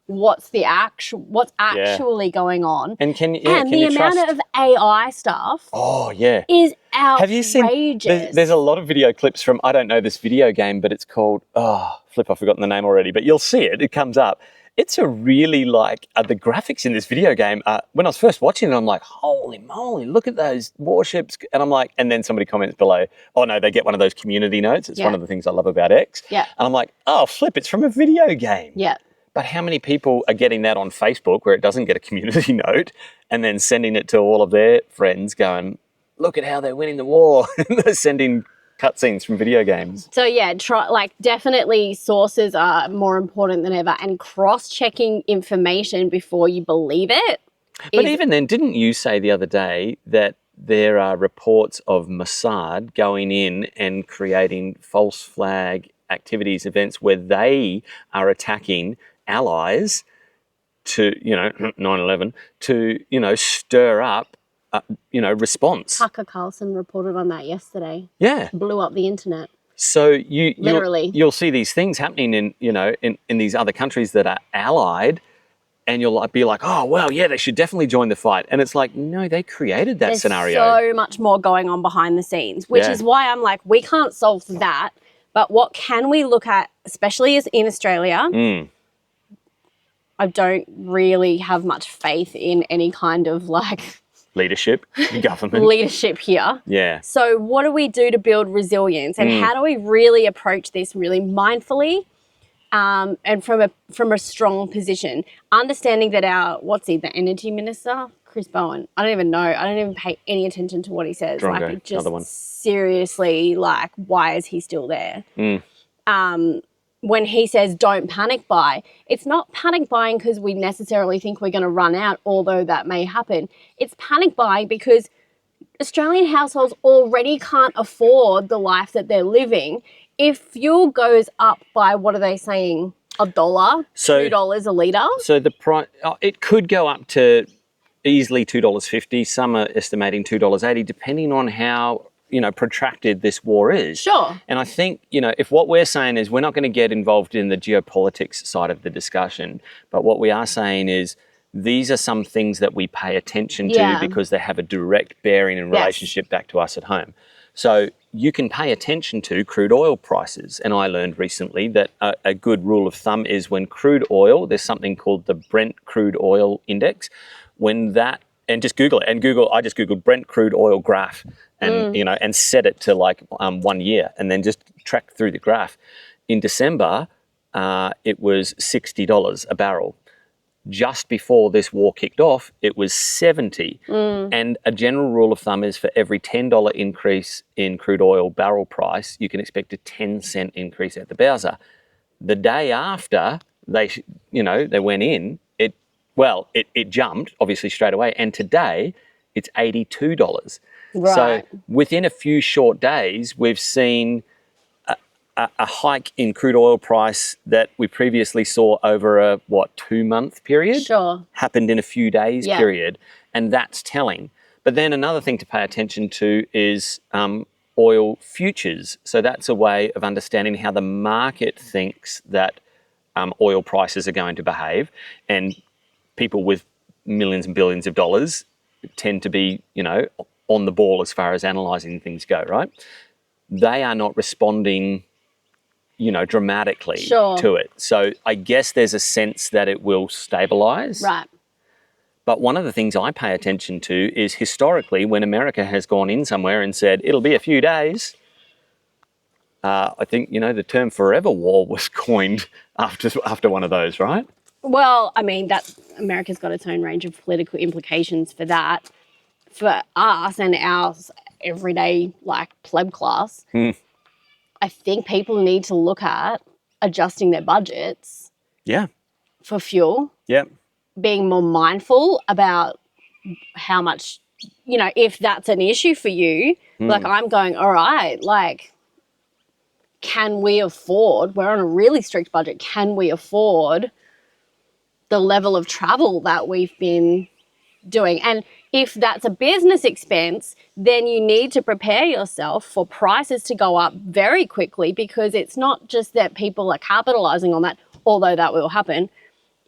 what's actually going on. And the amount of AI stuff is outrageous. Have you seen, there's a lot of video clips from, I don't know this video game, but it's called, I've forgotten the name already, but you'll see it comes up. It's a really the graphics in this video game, when I was first watching it, I'm like, holy moly, look at those warships. And I'm like, and then somebody comments below, oh no, they get one of those community notes. It's one of the things I love about X. Yeah. And I'm like, oh, flip, it's from a video game. Yeah. But how many people are getting that on Facebook where it doesn't get a community note and then sending it to all of their friends going, look at how they're winning the war. They're sending cutscenes from video games. So yeah, definitely sources are more important than ever, and cross-checking information before you believe it. But even then, didn't you say the other day that there are reports of Mossad going in and creating false flag activities, events where they are attacking allies to, 9/11, to, stir up, response. Tucker Carlson reported on that yesterday. Yeah. Blew up the internet. So you'll see these things happening in these other countries that are allied, and you'll be like, oh, well, yeah, they should definitely join the fight. And it's like, no, they created that scenario. There's so much more going on behind the scenes, which is why I'm like, we can't solve that. But what can we look at, especially as in Australia? I don't really have much faith in any kind of leadership, government. leadership here. Yeah. So what do we do to build resilience, and how do we really approach this really mindfully and from a strong position, understanding that the energy minister, Chris Bowen, I don't even know. I don't even pay any attention to what he says. Drongo, just another one. Seriously, why is he still there? when he says don't panic buy, it's not panic buying because we necessarily think we're going to run out, although that may happen. It's panic buying because Australian households already can't afford the life that they're living. If fuel goes up by, what are they saying, $1, $2 a litre? So the price, it could go up to easily $2.50. Some are estimating $2.80, depending on how protracted this war is. Sure. And I think, if what we're saying is we're not going to get involved in the geopolitics side of the discussion, but what we are saying is these are some things that we pay attention to because they have a direct bearing and relationship back to us at home. So you can pay attention to crude oil prices. And I learned recently that a good rule of thumb is when crude oil, there's something called the Brent crude oil index, when that, and just Google it, I just Googled Brent crude oil graph and, and set it to like 1 year and then just track through the graph. In December, it was $60 a barrel. Just before this war kicked off, it was 70. And a general rule of thumb is for every $10 increase in crude oil barrel price, you can expect a 10-cent increase at the bowser. The day after they went in, it jumped obviously straight away. And today it's $82. Right. So within a few short days, we've seen a hike in crude oil price that we previously saw over a 2-month period. Sure. Happened in a few days period, and that's telling. But then another thing to pay attention to is oil futures. So that's a way of understanding how the market thinks that oil prices are going to behave, and people with millions and billions of dollars tend to be, on the ball as far as analysing things go, right? They are not responding dramatically to it. So I guess there's a sense that it will stabilise. Right. But one of the things I pay attention to is historically when America has gone in somewhere and said, it'll be a few days, I think, the term forever war was coined after one of those, right? Well, I mean, that America's got its own range of political implications for that. For us and our everyday, pleb class, I think people need to look at adjusting their budgets for fuel. Yeah. Being more mindful about how much, if that's an issue for you, I'm going, all right, can we afford, we're on a really strict budget, can we afford the level of travel that we've been doing? And if that's a business expense, then you need to prepare yourself for prices to go up very quickly, because it's not just that people are capitalizing on that, although that will happen.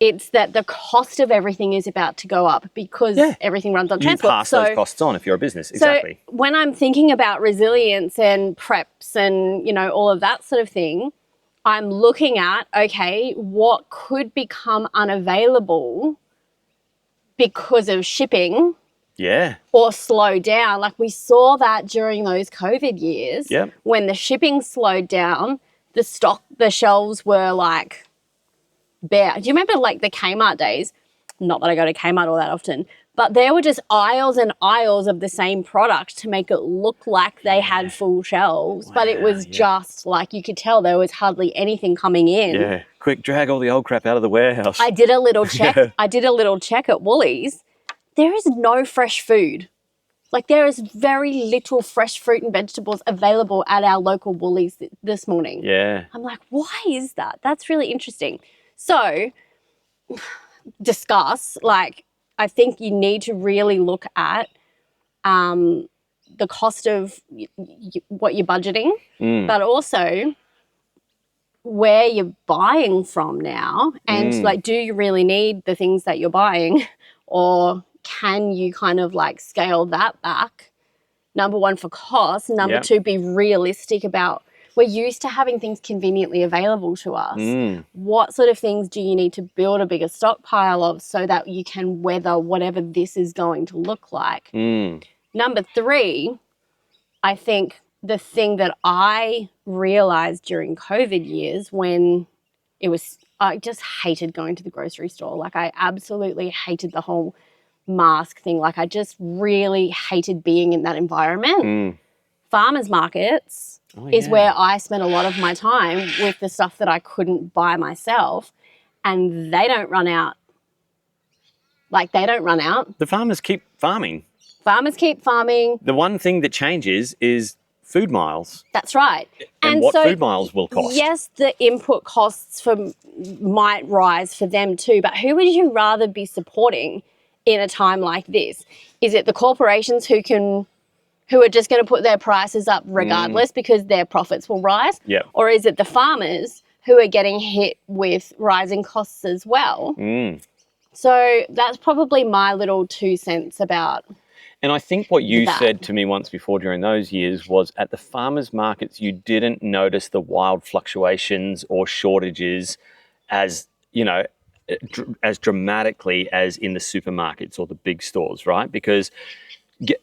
It's that the cost of everything is about to go up because everything runs on transport. You pass those costs on if you're a business, exactly. So when I'm thinking about resilience and preps and, all of that sort of thing, I'm looking at, okay, what could become unavailable because of shipping or slow down. We saw that during those COVID years when the shipping slowed down, the shelves were bare. Do you remember the Kmart days? Not that I go to Kmart all that often, but there were just aisles and aisles of the same product to make it look like they had full shelves. Wow, but it was just you could tell there was hardly anything coming in. Yeah, quick, drag all the old crap out of the warehouse. I did a little check. I did a little check at Woolies. There is no fresh food. There is very little fresh fruit and vegetables available at our local Woolies this morning. Yeah. I'm like, why is that? That's really interesting. So, discuss, I think you need to really look at the cost of what you're budgeting, but also where you're buying from now, and do you really need the things that you're buying, or can you kind of scale that back? Number one, for cost. Number two, be realistic about, we're used to having things conveniently available to us. What sort of things do you need to build a bigger stockpile of so that you can weather whatever this is going to look like? Number three, I think the thing that I realized during COVID years when I just hated going to the grocery store. I absolutely hated the whole mask thing. I just really hated being in that environment farmers markets is where I spend a lot of my time with the stuff that I couldn't buy myself, and they don't run out. Like, they don't run out. The farmers keep farming. Farmers keep farming. The one thing that changes is food miles. That's right. And what food miles will cost. Yes, the input costs might rise for them too, but who would you rather be supporting in a time like this? Is it the corporations who are just going to put their prices up regardless because their profits will rise? Yep. Or is it the farmers who are getting hit with rising costs as well? So that's probably my little 2 cents about. And I think what you said to me once before during those years was at the farmers markets, you didn't notice the wild fluctuations or shortages as, as dramatically as in the supermarkets or the big stores, right? Because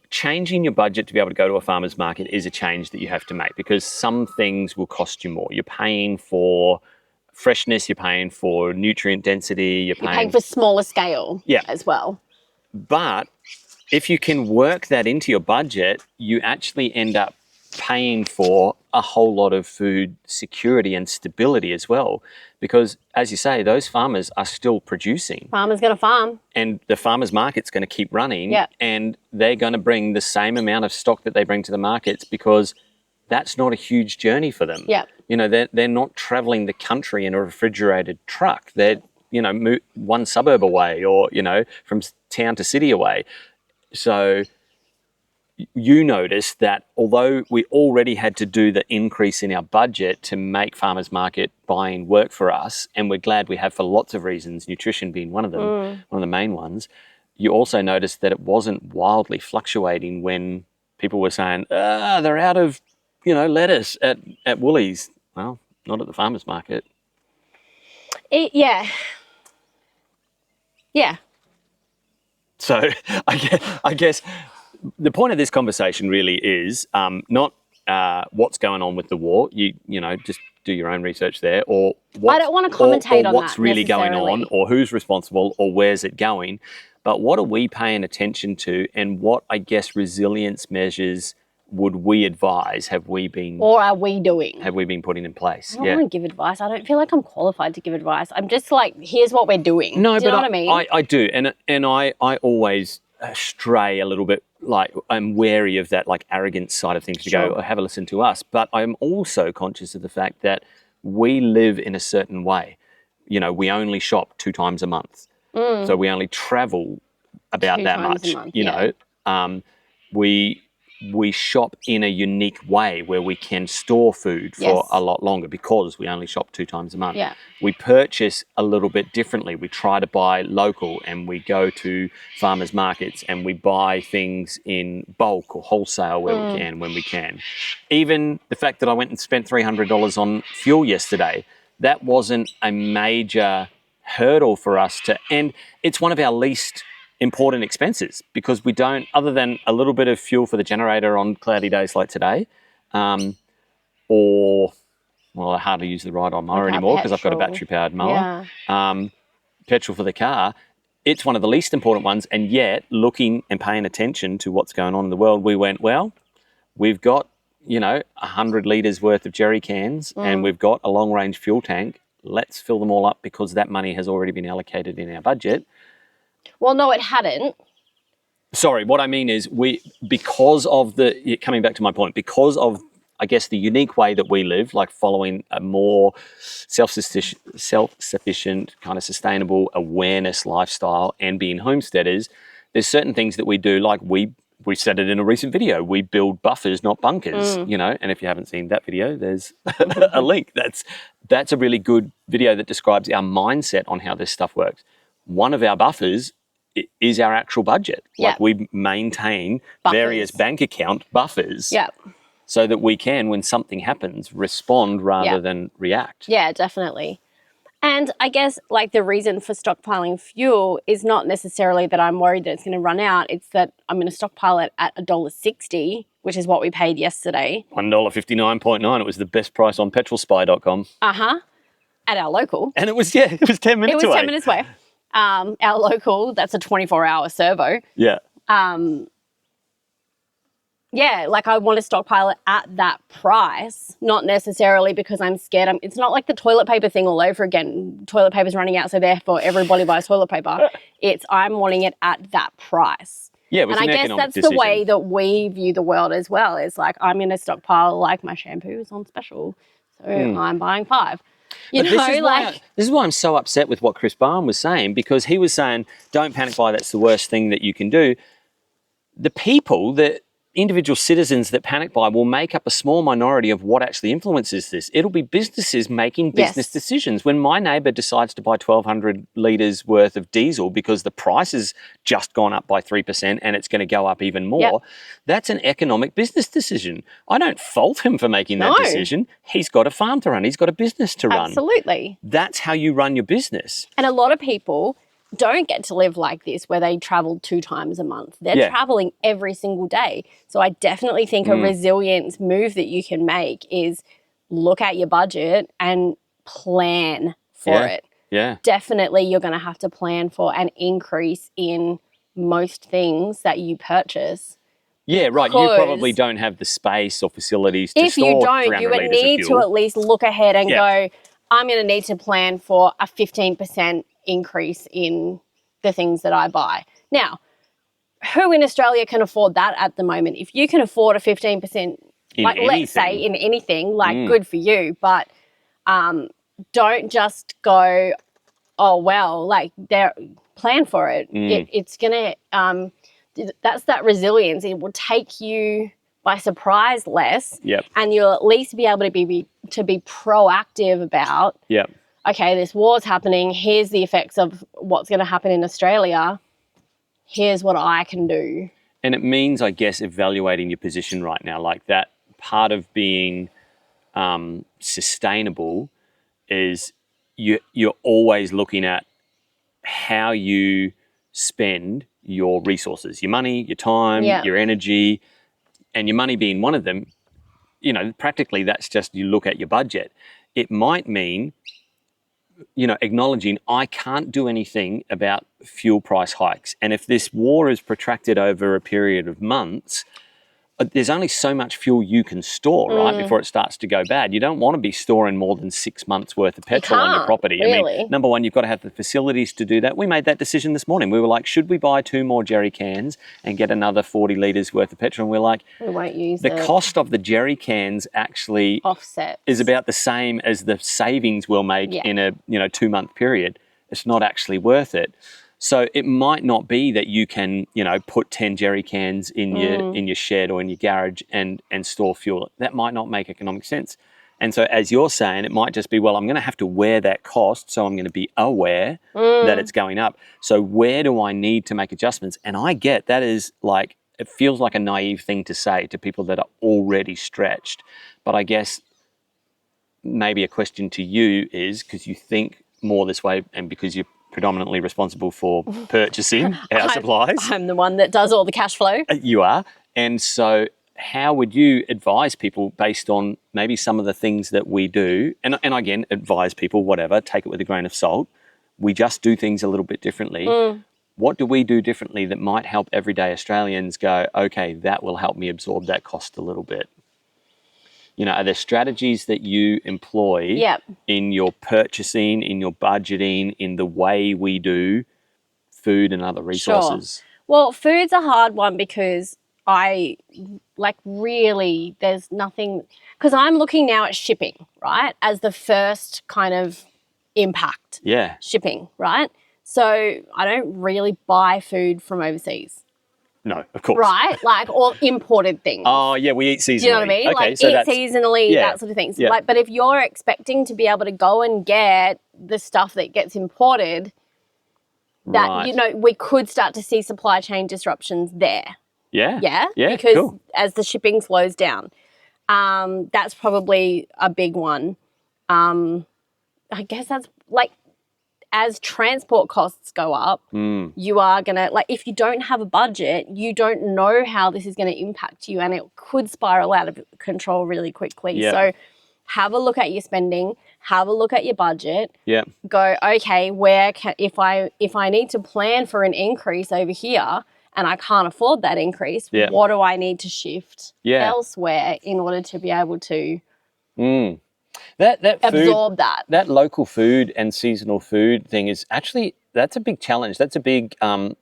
changing your budget to be able to go to a farmer's market is a change that you have to make, because some things will cost you more. You're paying for freshness, you're paying for nutrient density, you're paying for smaller scale as well. But if you can work that into your budget, you actually end up paying for a whole lot of food security and stability as well. Because, as you say, those farmers are still producing. Farmers going to farm. And the farmers market's going to keep running. And they're going to bring the same amount of stock that they bring to the markets, because that's not a huge journey for them. They're not traveling the country in a refrigerated truck. They're, one suburb away or, from town to city away. So you notice that although we already had to do the increase in our budget to make farmers market buying work for us, and we're glad we have for lots of reasons, nutrition being one of them, one of the main ones, you also noticed that it wasn't wildly fluctuating when people were saying, they're out of, lettuce at Woolies. Well, not at the farmers market. Yeah. So I guess the point of this conversation really is not what's going on with the war. You just do your own research there, or I don't want to commentate on what's really going on, or who's responsible, or where's it going. But what are we paying attention to, and what, I guess, resilience measures would we advise are we doing? Have we been putting in place? I don't want to give advice. I don't feel like I'm qualified to give advice. I'm just like, here's what we're doing. No, do you but know what I mean? I do, and I always stray a little bit. Like, I'm wary of that, like, arrogant side of things to go, have a listen to us. But I'm also conscious of the fact that we live in a certain way. We only shop 2 times a month. So we only travel about that much. We shop in a unique way where we can store food for a lot longer because we only shop 2 times a month. We purchase a little bit differently. We try to buy local, and we go to farmers markets and we buy things in bulk or wholesale when we can. Even the fact that I went and spent $300 on fuel yesterday, that wasn't a major hurdle for us and it's one of our least important expenses, because we don't, other than a little bit of fuel for the generator on cloudy days like today, I hardly use the ride-on mower anymore because I've got a battery-powered mower. Petrol for the car, it's one of the least important ones, and yet looking and paying attention to what's going on in the world, we went, well, we've got 100 litres worth of jerry cans and we've got a long-range fuel tank. Let's fill them all up because that money has already been allocated in our budget. Well, no, it hadn't. Sorry, what I mean is because of coming back to my point, because of, I guess, the unique way that we live, like following a more self-sufficient, kind of sustainable awareness lifestyle and being homesteaders, there's certain things that we do, like we said it in a recent video, we build buffers, not bunkers, and if you haven't seen that video, there's a link. That's a really good video that describes our mindset on how this stuff works. One of our buffers is our actual budget. Like, we maintain various bank account buffers so that we can, when something happens, respond rather than react. Yeah, definitely. And I guess, like, the reason for stockpiling fuel is not necessarily that I'm worried that it's going to run out. It's that I'm going to stockpile it at $1.60, which is what we paid yesterday. $1.59.9. It was the best price on petrolspy.com. At our local. And it was 10 minutes away. It was 10 minutes away. Our local, that's a 24-hour servo. Yeah, like I want to stockpile it at that price, not necessarily because I'm scared. It's not like the toilet paper thing all over again. Toilet paper's running out, so therefore everybody buys toilet paper. It's I'm wanting it at that price. Yeah, it was and an I guess economic that's decision. the way that we view the world as well. It's like I'm going to stockpile, like my shampoo is on special, so I'm buying 5. This is why I'm so upset with what Chris Barham was saying, because he was saying, don't panic buy, that's the worst thing that you can do. The people, the individual citizens that panic buy will make up a small minority of what actually influences this. It'll be businesses making business decisions. When my neighbour decides to buy 1,200 litres worth of diesel because the price has just gone up by 3% and it's going to go up even more, that's an economic business decision. I don't fault him for making that decision. He's got a farm to run. He's got a business to run. Absolutely. That's how you run your business. And a lot of people don't get to live like this where they travel 2 times a month. They're traveling every single day. So I definitely think a resilience move that you can make is look at your budget and plan for it. Yeah. Definitely you're going to have to plan for an increase in most things that you purchase. Yeah, right. You probably don't have the space or facilities to store 300 litres of fuel. If you don't, you would need to at least look ahead and go, I'm going to need to plan for a 15% increase in the things that I buy. Now, who in Australia can afford that at the moment? If you can afford a 15%, like let's say in anything, like good for you, but don't just go, oh, well, like plan for it. It's going to, that's that resilience. It will take you by surprise less, and you'll at least be able to be proactive about, okay, this war's happening, here's the effects of what's going to happen in Australia, here's what I can do. And it means, I guess, evaluating your position right now. Like that part of being sustainable is you're always looking at how you spend your resources, your money, your time, your energy, and your money being one of them. You know, practically that's just you look at your budget. It might mean, you know, acknowledging I can't do anything about fuel price hikes. And if this war is protracted over a period of months, there's only so much fuel you can store, right, before it starts to go bad. You don't want to be storing more than 6 months worth of petrol on your property. Really. I mean, number one, you've got to have the facilities to do that. We made that decision this morning. We were like, should we buy 2 more jerry cans and get another 40 litres worth of petrol? And we're like, we won't use the cost of the jerry cans actually offset is about the same as the savings we'll make in a 2-month period. It's not actually worth it. So it might not be that you can, put 10 jerry cans in your shed or in your garage and store fuel. That might not make economic sense. And so as you're saying, it might just be, well, I'm going to have to wear that cost, so I'm going to be aware that it's going up. So where do I need to make adjustments? And I get that is like, it feels like a naive thing to say to people that are already stretched. But I guess maybe a question to you is, because you think more this way and because you're predominantly responsible for purchasing our supplies. I'm the one that does all the cash flow. You are. And so how would you advise people based on maybe some of the things that we do? And again, advise people, whatever, take it with a grain of salt. We just do things a little bit differently. What do we do differently that might help everyday Australians go, okay, that will help me absorb that cost a little bit? Are there strategies that you employ in your purchasing, in your budgeting, in the way we do food and other resources? Sure. Well, food's a hard one because there's nothing, because I'm looking now at shipping, right, as the first kind of impact. Yeah. Shipping, right? So I don't really buy food from overseas. No, of course. Right? Like all imported things. Oh, yeah, we eat seasonally. Do you know what I mean? Okay, like so eat seasonally, that sort of thing. Yeah. But if you're expecting to be able to go and get the stuff that gets imported, we could start to see supply chain disruptions there. Yeah. Yeah? Yeah, because cool. as the shipping slows down, that's probably a big one. I guess that's like, as transport costs go up, you are going to, like, if you don't have a budget, you don't know how this is going to impact you, and it could spiral out of control really quickly. Yeah. So have a look at your spending, have a look at your budget. Yeah. Go, okay, if I need to plan for an increase over here, and I can't afford that increase, what do I need to shift elsewhere in order to be able to that absorb that? That local food and seasonal food thing is actually, that's a big challenge. That's a big, a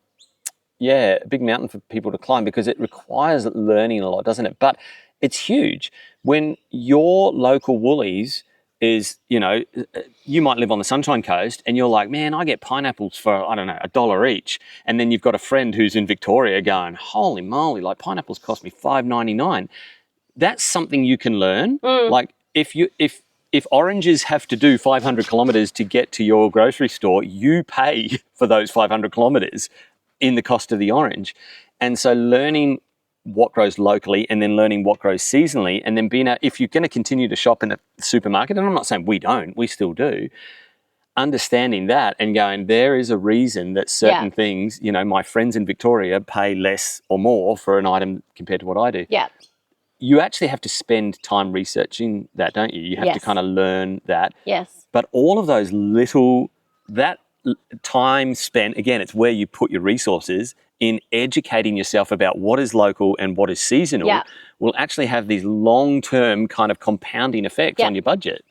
big mountain for people to climb, because it requires learning a lot, doesn't it? But it's huge. When your local Woolies is, you might live on the Sunshine Coast and you're like, man, I get pineapples for, I don't know, $1 each. And then you've got a friend who's in Victoria going, holy moly, like pineapples cost me $5.99. That's something you can learn. Like if oranges have to do 500 kilometers to get to your grocery store, you pay for those 500 kilometers in the cost of the orange. And so learning what grows locally and then learning what grows seasonally, and then if you're going to continue to shop in a supermarket, and I'm not saying we don't, we still do, understanding that and going, there is a reason that certain things, my friends in Victoria pay less or more for an item compared to what I do. Yeah. You actually have to spend time researching that, don't you? You have to kind of learn that. Yes. But all of those that time spent, again, it's where you put your resources in educating yourself about what is local and what is seasonal, will actually have these long-term kind of compounding effects on your budget.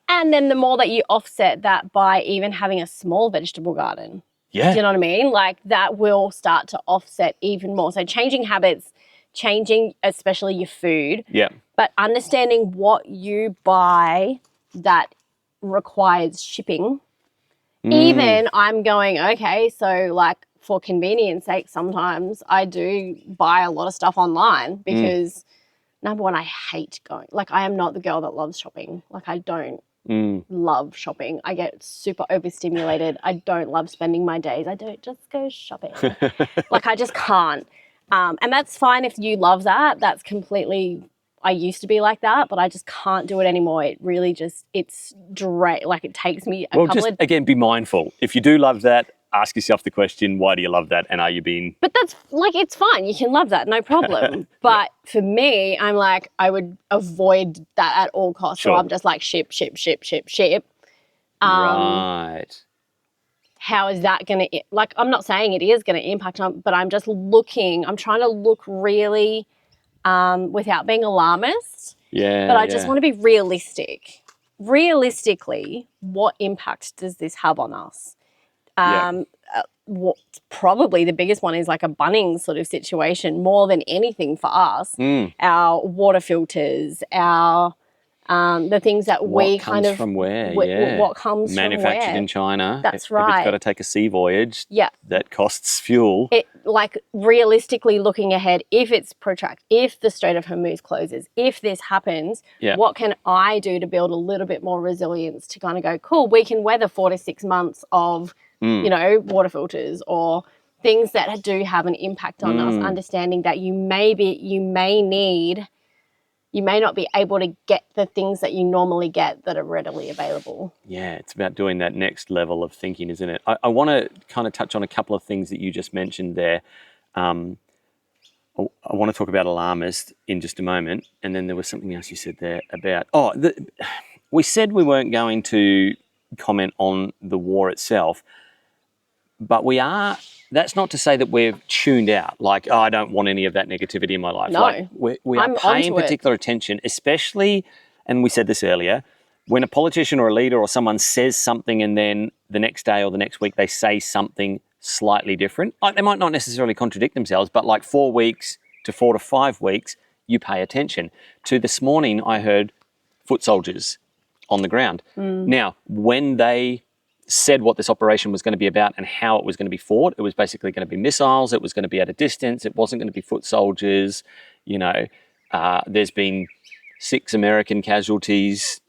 And then the more that you offset that by even having a small vegetable garden. Yeah. Do you know what I mean? Like that will start to offset even more. So changing habits, changing especially your food. Yeah. But understanding what you buy that requires shipping. Even I'm going, okay, so like for convenience sake, sometimes I do buy a lot of stuff online because number one, I hate going. Like I am not the girl that loves shopping. Like I don't love shopping. I get super overstimulated. I don't love spending my days. I don't just go shopping. Like I just can't. And that's fine if you love that. That's completely, I used to be like that, but I just can't do it anymore. It really just, it's like it takes me a couple of... Again, be mindful. If you do love that, ask yourself the question, why do you love that? And are you being... But that's like, it's fine. You can love that, no problem. But for me, I'm like, I would avoid that at all costs. Sure. So I'm just like ship. Right. How is that going to, like, I'm not saying it is going to impact on, but I'm just looking, I'm trying to look really, without being alarmist. Yeah. But I just want to be realistic. Realistically, what impact does this have on us? What probably the biggest one is like a Bunnings sort of situation more than anything for us. Our water filters, our the things that we kind of from where, what comes manufactured from where. in China. That's If right. it's got to take a sea voyage, that costs fuel. It like realistically looking ahead, if it's protracted, if the Strait of Hormuz closes, if this happens, what can I do to build a little bit more resilience to kind of go, cool, we can weather 4 to 6 months of water filters or things that do have an impact on us, understanding that you may not be able to get the things that you normally get that are readily available. Yeah, it's about doing that next level of thinking, isn't it? I want to kind of touch on a couple of things that you just mentioned there. I want to talk about alarmist in just a moment. And then there was something else you said there about, we said we weren't going to comment on the war itself, but we are. That's not to say that we're tuned out. Like, I don't want any of that negativity in my life. No, like, we are paying particular attention, especially, and we said this earlier, when a politician or a leader or someone says something and then the next day or the next week they say something slightly different. Like, they might not necessarily contradict themselves, but like 4 weeks to 4 to 5 weeks, you pay attention. To this morning, I heard foot soldiers on the ground. Now, when they said what this operation was going to be about and how it was going to be fought, it was basically going to be missiles, it was going to be at a distance, it wasn't going to be foot soldiers. There's been 6 American casualties,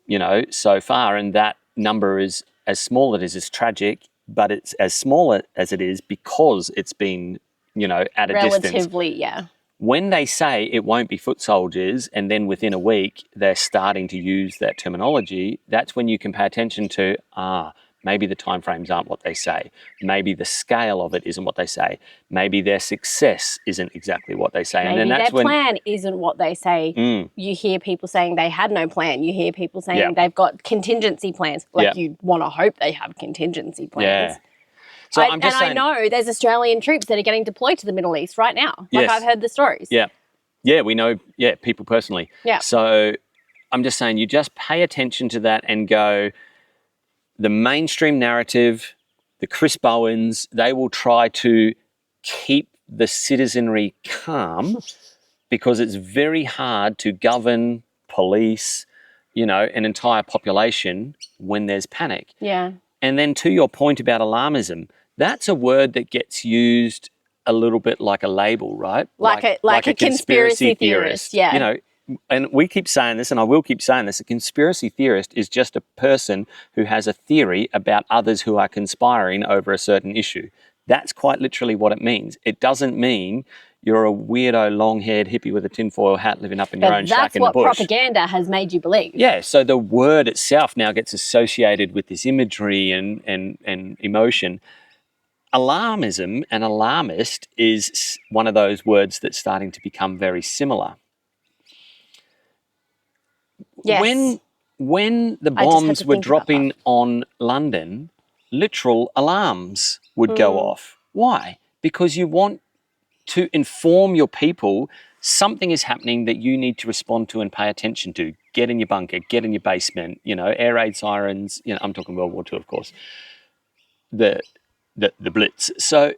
so far, and that number is, as small as it is tragic, but it's as small as it is because it's been, at a distance. Relatively, yeah. When they say it won't be foot soldiers and then within a week they're starting to use that terminology, that's when you can pay attention to, maybe the timeframes aren't what they say. Maybe the scale of it isn't what they say. Maybe their success isn't exactly what they say. Maybe and then that's their plan isn't what they say. You hear people saying they had no plan. You hear people saying they've got contingency plans. Like you want to hope they have contingency plans. So I'm just saying, I know there's Australian troops that are getting deployed to the Middle East right now. Like Yes. I've heard the stories. Yeah. Yeah, we know, people personally. Yeah. So I'm just saying, you just pay attention to that and go, the mainstream narrative, the Chris Bowens, they will try to keep the citizenry calm because it's very hard to govern, police, an entire population when there's panic. Yeah. And then to your point about alarmism, that's a word that gets used a little bit like a label, right? Like a conspiracy theorist. Yeah. And we keep saying this, and I will keep saying this, a conspiracy theorist is just a person who has a theory about others who are conspiring over a certain issue. That's quite literally what it means. It doesn't mean you're a weirdo, long-haired hippie with a tinfoil hat living up in your own shack in the bush. That's what propaganda has made you believe. Yeah, so the word itself now gets associated with this imagery and emotion. Alarmism and alarmist is one of those words that's starting to become very similar. Yes. When the bombs were dropping on London, literal alarms would go off. Why? Because you want to inform your people something is happening that you need to respond to and pay attention to. Get in your bunker, get in your basement, air raid sirens, I'm talking World War II, of course, the Blitz. So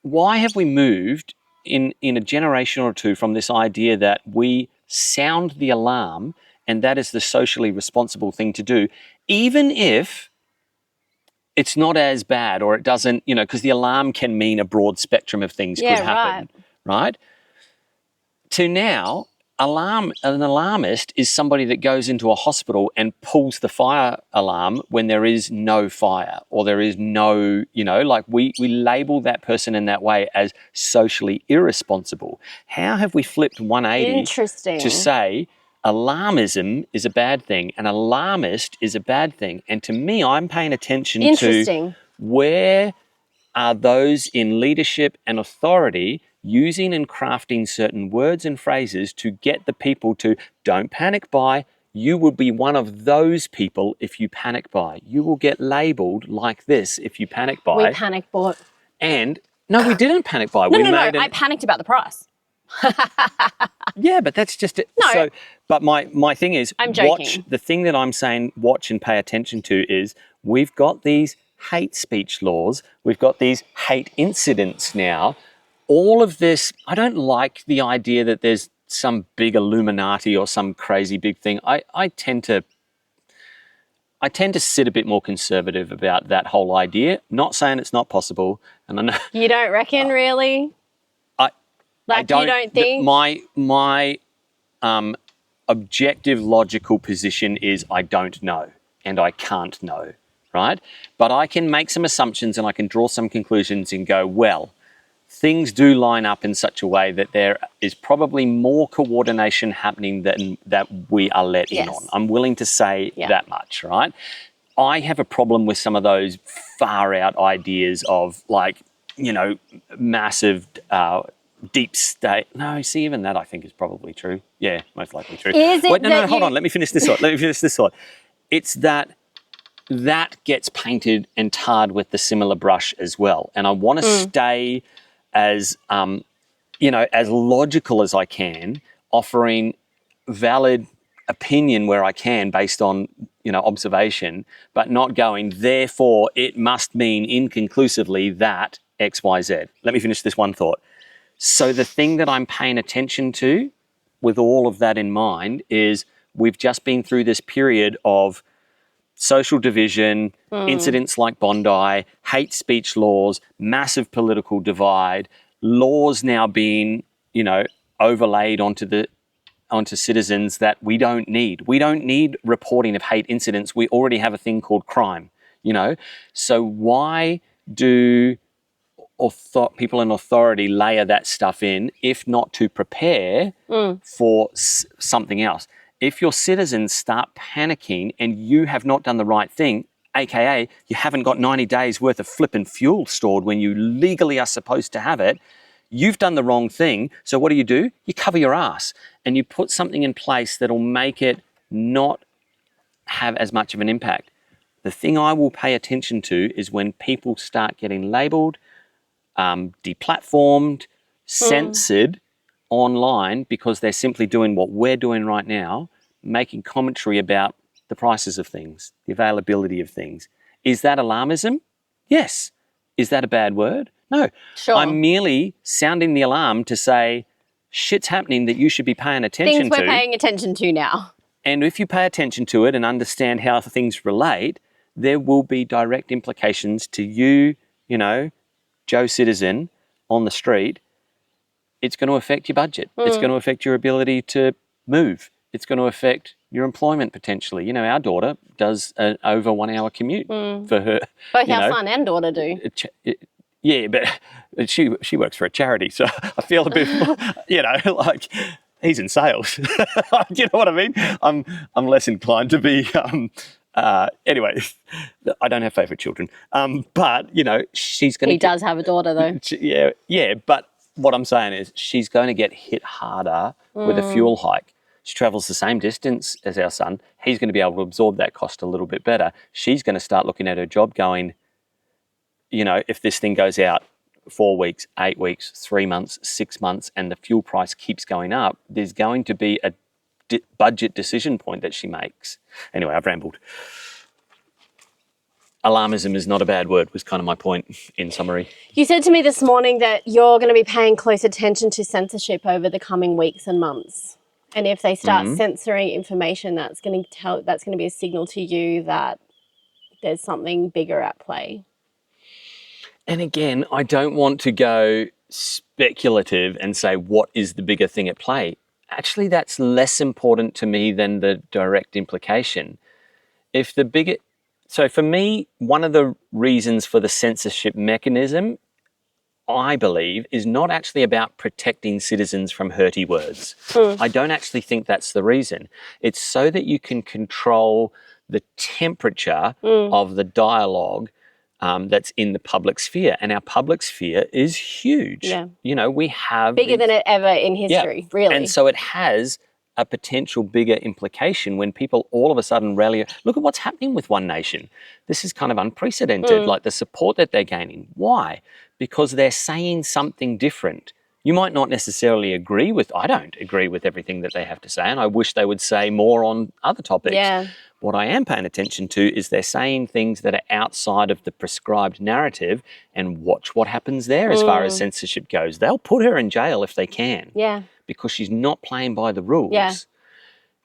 why have we moved in a generation or two from this idea that we sound the alarm and that is the socially responsible thing to do, even if it's not as bad or it doesn't, because the alarm can mean a broad spectrum of things could happen, right? To now, an alarmist is somebody that goes into a hospital and pulls the fire alarm when there is no fire or there is no, we label that person in that way as socially irresponsible. How have we flipped 180 to say alarmism is a bad thing, an alarmist is a bad thing? And to me, I'm paying attention to where are those in leadership and authority using and crafting certain words and phrases to get the people to don't panic buy. You will be one of those people if you panic buy. You will get labelled like this if you panic buy. We panic bought. And no, we didn't panic buy. No, I panicked about the price. Yeah, but that's just it. No. So, but my thing is, I'm joking. The thing that I'm saying, watch and pay attention to is we've got these hate speech laws. We've got these hate incidents now. All of this, I don't like the idea that there's some big Illuminati or some crazy big thing. I tend to sit a bit more conservative about that whole idea. Not saying it's not possible. And I know you don't reckon, really? You don't think? My objective, logical position is I don't know and I can't know, right? But I can make some assumptions and I can draw some conclusions and go, well, things do line up in such a way that there is probably more coordination happening than that we are let in on. I'm willing to say that much, right? I have a problem with some of those far out ideas of massive deep state. No, see, even that I think is probably true. Yeah, most likely true. Hold on. Let me finish this thought. It's that gets painted and tarred with the similar brush as well. And I want to stay as as logical as I can, offering valid opinion where I can based on observation, but not going, therefore it must mean inconclusively that X, Y, Z. Let me finish this one thought. So the thing that I'm paying attention to with all of that in mind is we've just been through this period of social division, incidents like Bondi, hate speech laws, massive political divide, laws now being, overlaid onto citizens that we don't need. We don't need reporting of hate incidents. We already have a thing called crime, So why do people in authority layer that stuff in, if not to prepare for something else? If your citizens start panicking and you have not done the right thing, aka you haven't got 90 days worth of flippin' fuel stored when you legally are supposed to have it, you've done the wrong thing. So what do? You cover your ass and you put something in place that'll make it not have as much of an impact. The thing I will pay attention to is when people start getting labelled, deplatformed, censored online because they're simply doing what we're doing right now, making commentary about the prices of things, the availability of things. Is that alarmism? Yes. Is that a bad word? No. Sure. I'm merely sounding the alarm to say, shit's happening that you should be paying attention Things we're paying attention to now. And if you pay attention to it and understand how things relate, there will be direct implications to you, you know, Joe citizen on the street. It's going to affect your budget. It's going to affect your ability to move. It's going to affect your employment potentially. You know, our daughter does an over 1 hour commute for her. Both our son and daughter do. Yeah, but she works for a charity, so I feel a bit, you know, like he's in sales. You know what I mean? I'm less inclined to be. Anyway, I don't have favourite children, but you know, she's going to. He does have a daughter though. Yeah, but what I'm saying is she's going to get hit harder with a fuel hike. She travels the same distance as our son. He's going to be able to absorb that cost a little bit better. She's going to start looking at her job going, you know, if this thing goes out 4 weeks, 8 weeks, 3 months, 6 months, and the fuel price keeps going up, there's going to be a budget decision point that she makes. Anyway, I've rambled. Alarmism is not a bad word, was kind of my point in summary. You said to me this morning that you're going to be paying close attention to censorship over the coming weeks and months. And if they start censoring information, that's going to be a signal to you that there's something bigger at play. And again, I don't want to go speculative and say what is the bigger thing at play. Actually, that's less important to me than the direct implication. So for me, one of the reasons for the censorship mechanism, I believe, is not actually about protecting citizens from hurty words. I don't actually think that's the reason. It's so that you can control the temperature of the dialogue that's in the public sphere. And our public sphere is huge. Yeah. You know, we have... Bigger than it ever in history, really. And so it has a potential bigger implication when people all of a sudden rally. Look at what's happening with One Nation. This is kind of unprecedented, like the support that they're gaining. Why? Because they're saying something different. You might not necessarily I don't agree with everything that they have to say, and I wish they would say more on other topics. Yeah. What I am paying attention to is they're saying things that are outside of the prescribed narrative, and watch what happens there as far as censorship goes. They'll put her in jail if they can. Yeah. Because she's not playing by the rules. Yeah.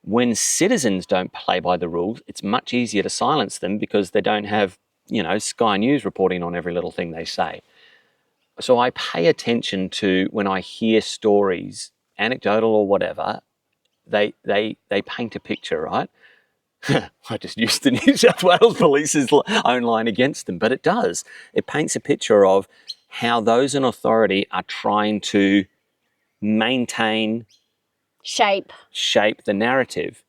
When citizens don't play by the rules, it's much easier to silence them because they don't have, you know, Sky News reporting on every little thing they say. So I pay attention to when I hear stories, anecdotal or whatever, they paint a picture, right? I just used the New South Wales Police's own line against them, but it does. It paints a picture of how those in authority are trying to maintain, shape the narrative.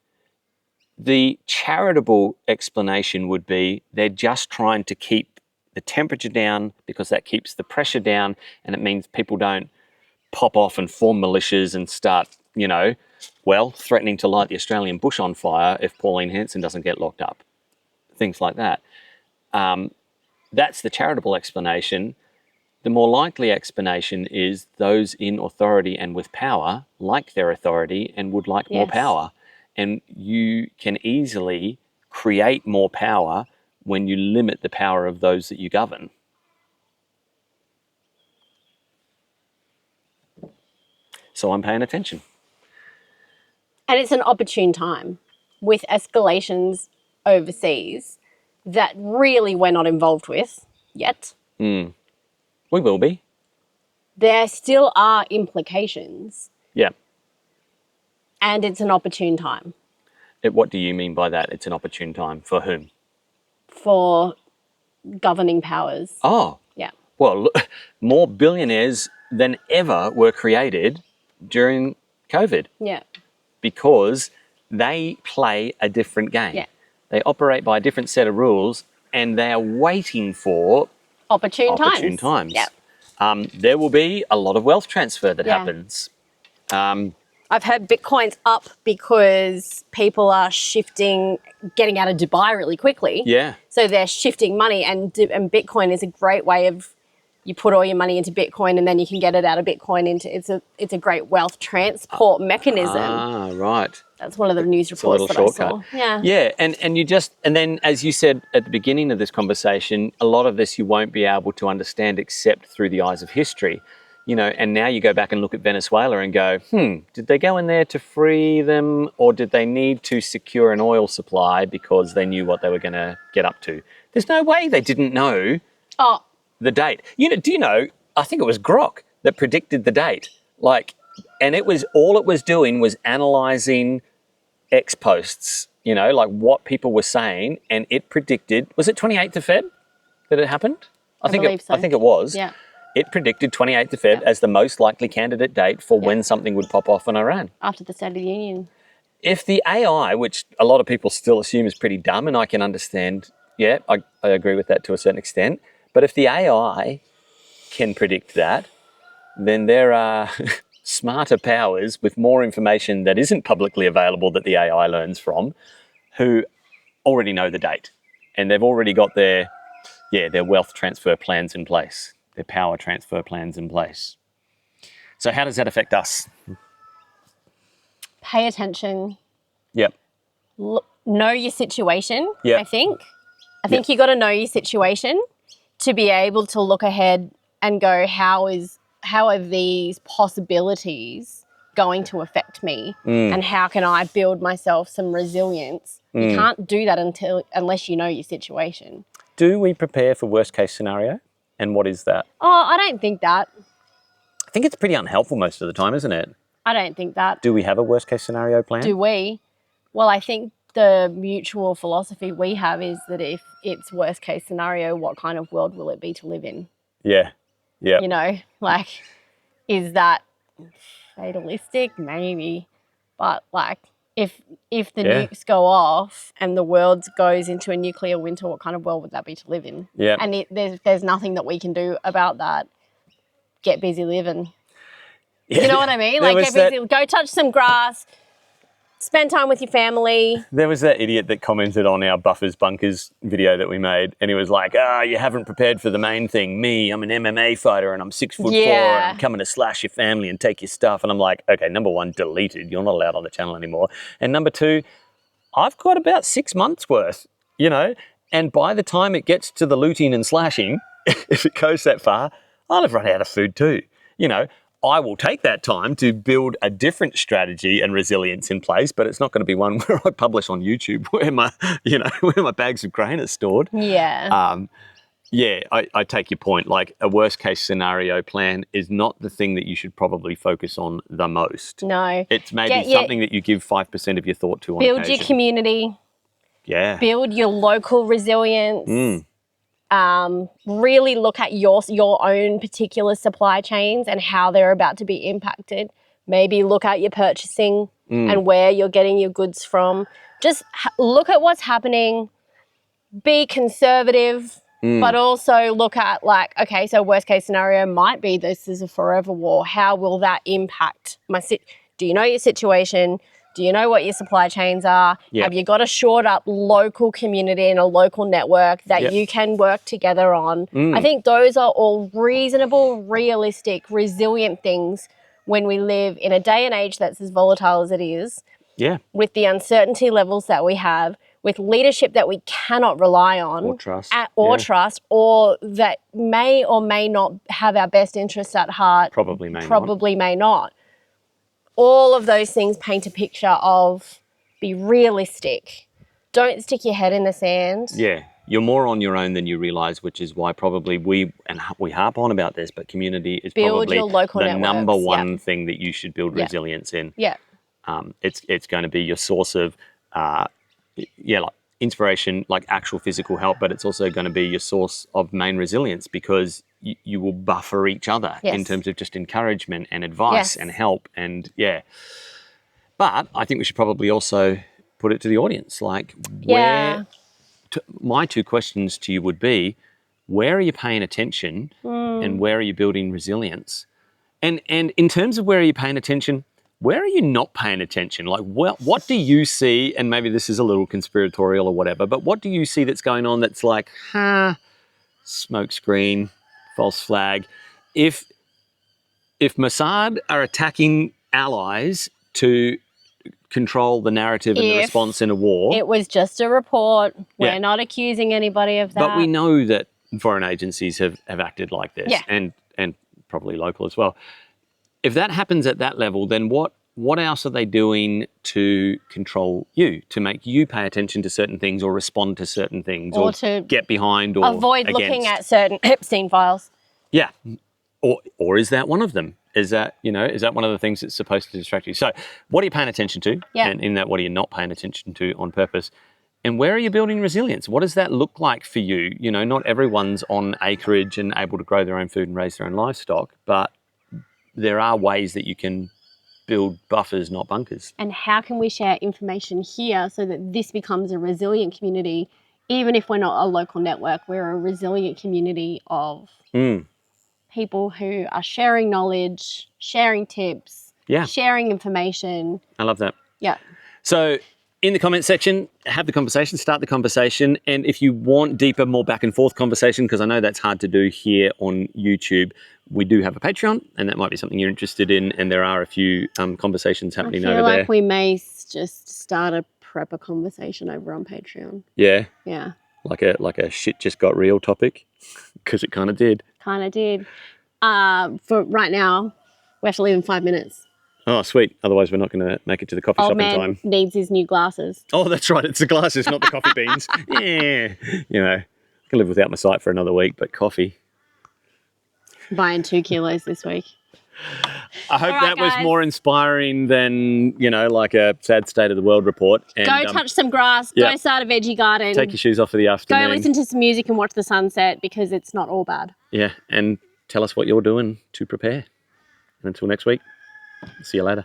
The charitable explanation would be they're just trying to keep the temperature down because that keeps the pressure down, and it means people don't pop off and form militias and start, you know, threatening to light the Australian bush on fire if Pauline Hanson doesn't get locked up. Things like that. That's the charitable explanation. The more likely explanation is those in authority and with power like their authority and would like more power. And you can easily create more power when you limit the power of those that you govern. So I'm paying attention. And it's an opportune time with escalations overseas that really we're not involved with yet. We will be. There still are implications. Yeah. And it's an opportune time. What do you mean by that? It's an opportune time for whom? For governing powers. Oh. Yeah. Well, look, more billionaires than ever were created during COVID. Yeah. Because they play a different game. Yeah. They operate by a different set of rules, and they are waiting for opportune times. Yeah. There will be a lot of wealth transfer that happens. I've heard Bitcoin's up because people are shifting, getting out of Dubai really quickly. Yeah. So they're shifting money, and Bitcoin is a great way of, you put all your money into Bitcoin and then you can get it out of Bitcoin into, it's a great wealth transport mechanism. Ah, right. That's one of the news It's a little reports that shortcut. I saw. Yeah. Yeah, and then as you said at the beginning of this conversation, a lot of this you won't be able to understand except through the eyes of history. You know, and now you go back and look at Venezuela and go, did they go in there to free them, or did they need to secure an oil supply because they knew what they were going to get up to? There's no way they didn't know the date. You know, do you know, I think it was Grok that predicted the date. Like, and it was, all it was doing was analysing X posts, you know, like what people were saying, and it predicted, was it 28th of Feb that it happened? I think it was. Yeah. It predicted 28th of Feb as the most likely candidate date for when something would pop off in Iran. After the State of the Union. If the AI, which a lot of people still assume is pretty dumb, and I can understand, I agree with that to a certain extent, but if the AI can predict that, then there are smarter powers with more information that isn't publicly available that the AI learns from, who already know the date, and they've already got their wealth transfer plans in place. Their power transfer plans in place. So how does that affect us? Pay attention. Yep. Know your situation, Yep. I think you got to know your situation to be able to look ahead and go, how are these possibilities going to affect me? And how can I build myself some resilience? You can't do that unless you know your situation. Do we prepare for worst case scenario? And what is that? Oh, I don't think that. I think it's pretty unhelpful most of the time, isn't it? I don't think that. Do we have a worst case scenario plan? Do we? Well, I think the mutual philosophy we have is that if it's worst case scenario, what kind of world will it be to live in? Yeah. Yeah. You know, like, is that fatalistic? Maybe. But like, if the nukes go off and the world goes into a nuclear winter, what kind of world would that be to live in? Yeah. And there's nothing that we can do about that. Get busy living. Yeah. You know what I mean? Like, get busy, go touch some grass, spend time with your family. There was that idiot that commented on our Buffers Bunkers video that we made, and he was like, you haven't prepared for the main thing. Me, I'm an MMA fighter and I'm 6'4" and I'm coming to slash your family and take your stuff. And I'm like, okay, number one, deleted. You're not allowed on the channel anymore. And number two, I've got about 6 months worth, you know, and by the time it gets to the looting and slashing, if it goes that far, I'll have run out of food too. You know, I will take that time to build a different strategy and resilience in place, but it's not going to be one where I publish on YouTube where my bags of grain are stored. Yeah. I take your point. Like, a worst case scenario plan is not the thing that you should probably focus on the most. No. It's maybe something that you give 5% of your thought to on occasion. occasion. Your community. Yeah. Build your local resilience. Really look at your own particular supply chains and how they're about to be impacted. Maybe look at your purchasing and where you're getting your goods from. Just look at what's happening. Be conservative, but also look at, like, okay, so worst case scenario might be this is a forever war. How will that impact do you know your situation? Do you know what your supply chains are? Yep. Have you got a shored up local community and a local network that you can work together on? I think those are all reasonable, realistic, resilient things when we live in a day and age that's as volatile as it is. Yeah. With the uncertainty levels that we have, with leadership that we cannot rely on. Or trust. Trust, or that may or may not have our best interests at heart. Probably may not. All of those things paint a picture of, be realistic. Don't stick your head in the sand. Yeah, you're more on your own than you realise, which is why probably we harp on about this, but community is probably your local the networks. number one thing that you should build resilience in. Yeah. It's going to be your source of, like inspiration, like actual physical help, but it's also going to be your source of main resilience, because you will buffer each other in terms of just encouragement and advice and help. And but I think we should probably also put it to the audience, like my two questions to you would be, where are you paying attention and where are you building resilience? And in terms of where are you paying attention, where are you not paying attention? Like, what do you see? And maybe this is a little conspiratorial or whatever, but what do you see that's going on that's like, smoke screen, false flag? If Mossad are attacking allies to control the narrative and the response in a war. It was just a report. We're not accusing anybody of that. But we know that foreign agencies have acted like this, and probably local as well. If that happens at that level, then what else are they doing to control you, to make you pay attention to certain things or respond to certain things or to get behind or avoid looking at certain Epstein files? Yeah. Or is that one of them? Is that one of the things that's supposed to distract you? So what are you paying attention to? Yeah. And in that, what are you not paying attention to on purpose? And where are you building resilience? What does that look like for you? You know, not everyone's on acreage and able to grow their own food and raise their own livestock, but there are ways that you can build buffers, not bunkers. And how can we share information here so that this becomes a resilient community? Even if we're not a local network, we're a resilient community of people who are sharing knowledge, sharing tips, sharing information. I love that. Yeah. So in the comment section, have the conversation, start the conversation. And if you want deeper, more back and forth conversation, because I know that's hard to do here on YouTube, we do have a Patreon, and that might be something you're interested in. And there are a few conversations happening over there. I feel like we may just start a prepper conversation over on Patreon. Yeah. Yeah. Like a shit just got real topic, because it kind of did. Kind of did. For right now, we have to leave in 5 minutes. Oh, sweet. Otherwise, we're not going to make it to the coffee shop in time. Old man needs his new glasses. Oh, that's right. It's the glasses, not the coffee beans. Yeah. You know, I can live without my sight for another week, but coffee. Buying 2 kilos this week. I hope that was more inspiring than, like a sad state of the world report. And, go touch some grass. Go start a veggie garden. Take your shoes off for the afternoon. Go listen to some music and watch the sunset, because it's not all bad. Yeah. And tell us what you're doing to prepare. And until next week, see you later.